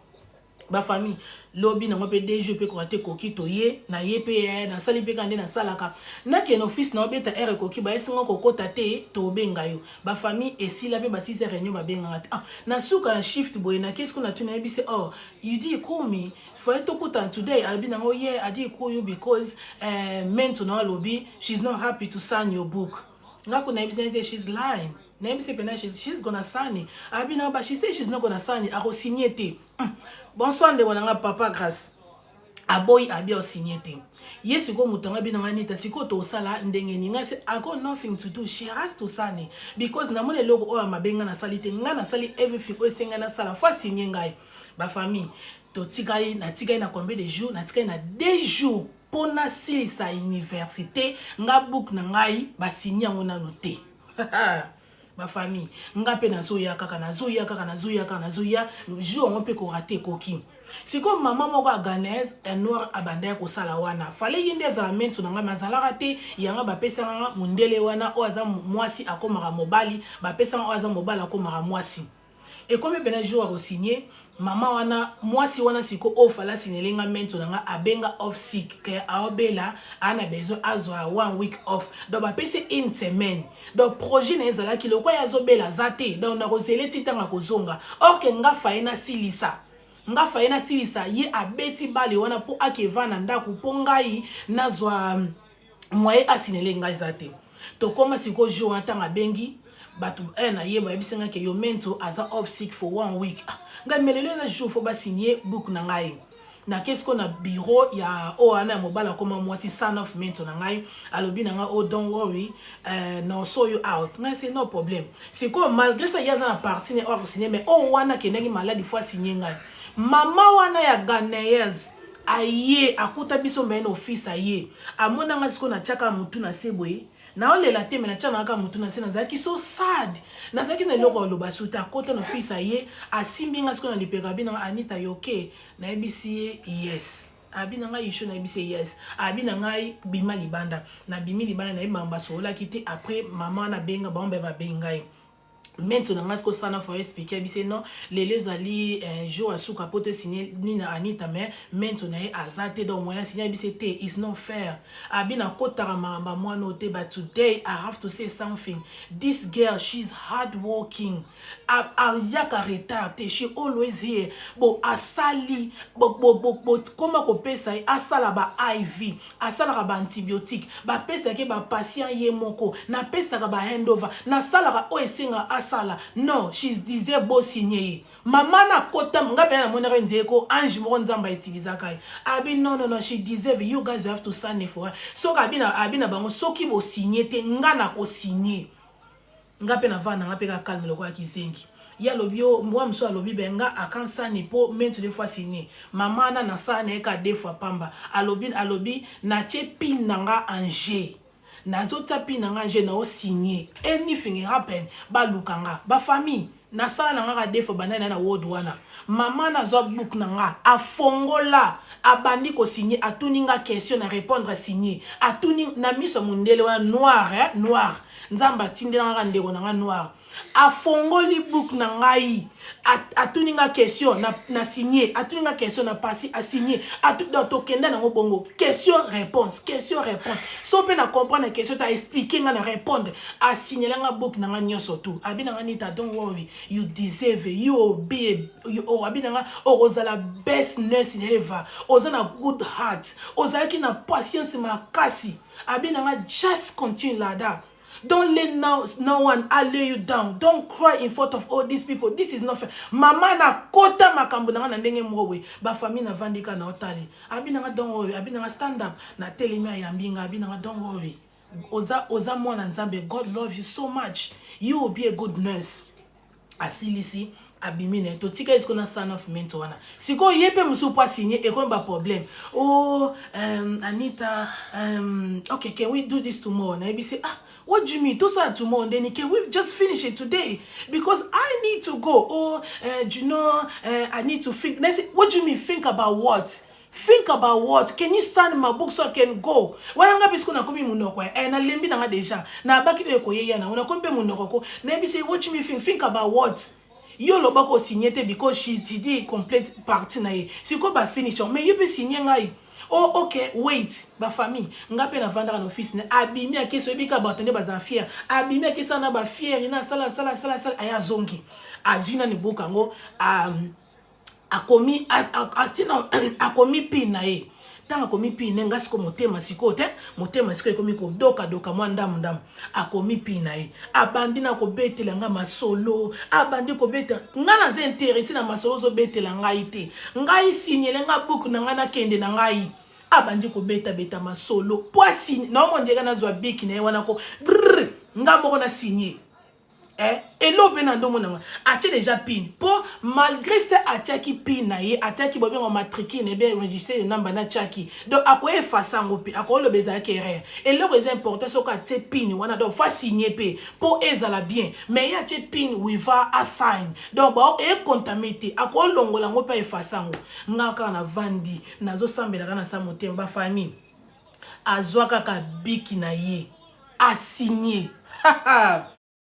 ba famille lobby na ngope DG pe ko ate koki to ye na ye pe na sali pe kande na salaka na ke no office na obeta ere koki ba esinga kokota te to benga yo ba famille esila pe ba 6 réunion ba benga ah na suka na shift boy na qu'est-ce qu'on a tuna ebise oh you did call me for it to kuta today I'll be na oh yeah I did call you because mentor na lobby she's not happy to sign your book ngako na ebise say she's lying na ebise pena she's gonna sign it I'll be now but she say she's not gonna sign it ako signer te bonsoir de wananga papa grâce aboy abi o signer te yesi ko mutonga binanga nita siko to sala ndenge ni ngase I got nothing to do she has to sign it because na mole loko o mabenga na sali te nga na sali everything o senga na sala fa signer ngai ba famille to tikali na combien de jours na tikali na 2 jours pona silisa université nga book na ngai ba signer ngona noté ma famille nga pe nazoya kaka nazoya jour on peut ko rater koki siko mama moko a Ghanese et noir abanda ko sala wana fale yinde za mentu nga mazala raté yanga ba pesa nga mundele wana o aza mwasi akomaka mobali ba pesa nga o aza mobali akomaka mwasi et comme ben jour a signé mama wana mwasi wana siko o fala sinelenga mentu nga abenga off sick ke aobela ana besoin azwa 1 week off do ba pese une semaine do projet na ezala ki lokwa ya zobela zate do na kozele titanga kozonga or ke nga faina silisa ye abeti bale wana po akevana ndaku pongai nazwa moye asinelenga zate to koma siko jour atanga bengi batu na ye ba bisenga ke yo mento aza off sick for 1 week nga melelo na jour fo ba signer book na ngai na qu'est-ce qu'on a bureau ya o ana mobala koma mwasi son of mento na ngai alobi na nga oh don't worry no so you out nga c'est no problem c'est comme malgré ça yaza na partie ne or signer mais o wana ke nengi maladi fois signer ngai mama wana ya Ghanaians aye akuta biso mbene office aye amona nga siko na chaka mutu na seboye na olela te mena chana aka mutu na sena zaki so sad na zaki na loko lo basuta kota no fils aye asimbi nga siko na lipeka bina Anita yoke na ebisi yes abina nga yisho na ebisi yes abina nga bima libanda na bimi libanda na ibamba sola kiti après maman na benga bombe ba bengai maintenant nga sko sana for expliquer bise non les ali jour asuka pote signer ni na Anita mais maintenant azate donc moi signer bise te is not fair abina kotara mama moi note but today I have to say something this girl she's hard working yaka retard she always here bo asali bo koma ko pesa asala ba IV asala ba antibiotique ba pesa ke ba patient ye moko na pesa ka ba handover na sala ka o esinga asala no she's disabled signé mama na kota nga pe na monere nzeko ange mo nzamba utiliser kai abi no she deserve you guys have to sign for her so abina bango soki bo signé te nga na ko signé nga pe na vana nga pe ka calme loko ya kizengi ya lobio moi mso alobi benga akansa ni po mentu de fois signé mama na sa na ka 2 fois pamba alobi na chepi nanga anje na zota pi nanga anje na o signé anything happen ba lukanga ba famille na sala nanga ka 2 fois banana na word wana mama na zo book nanga afongola abandi ko signé atuninga question na répondre signé atuni na miso mundele wa noir nzamba tindela nga ndeko nanga noir afongoli book na ngai atuninga question na signé atuninga question na pasi a signé dans to kenda na bongo question réponse so pe na comprendre question ta expliquer nga na répondre a signé nga book na nga nyoso tout abina nga nita don't worry you deserve you obey you abina nga ozala best nurse in ever ozana good heart ozala ki na patience makasi abina nga just continue like that. Don't let no one lay you down. Don't cry in front of all these people. This is not fair. Mama na kota makambo na ndenge mwowe. Ba famille na vandika na otali. Abina nga don't worry. Abina nga stand up. Na tell me ayambinga. Abina nga don't worry. Oza mwana nzambe. God loves you so much. You will be a good nurse. Asilisi abimine to tika is gonna son of mentor wana siko yepe musu pa signer e ko ba problem oh Anita okay can we do this tomorrow na be say what do you mean to say tomorrow then can we just finish it today because I need to go oh you know I need to think. Let's say, what do you mean think about what? Think about what? Can you sign my book so I can go? Wana bisko na komi munoko na lembi na deja na baki eko ye yana una kompe munoko ko na be say what you mean think about what? yo loba ko signer te because she did complete partie na ye siko ba finish mais yo peut signer ngai. Oh ok wait ba famille nga pe na vendre en office ne abimi akeso ebika batende baza fier abimi akesa na ba fier na sala aya zongi azina ni bokango akomi pina ye tanga komi pina nga siko motema siko te motema siko ekomi ko doka mwa ndamu akomi pina ye abandi na ko betela nga masolo abandi ko beta nga na ze intéressé na masolo zo betela ngai te ngai signele nga buku na nga na kende na ngai abandi ko beta masolo poisi na mo ndeka na zwa biki na ye wana ko nga moko na signé elo bena ndo mona atie déjà pin po malgré ça atiaki pin na ye atiaki bobengo matriki ne be registré namba na chaki donc akoye fasango pe akolo beza ke rien elo les important so ka tie pin wana donc fa signer pe po ezala bien mais ya tie pin we va assign donc ba e contamité akolo longola ngo pa e fasango ngaka na vandi nazo sambela kana sa motemba fani azwaka ka biki na ye a signer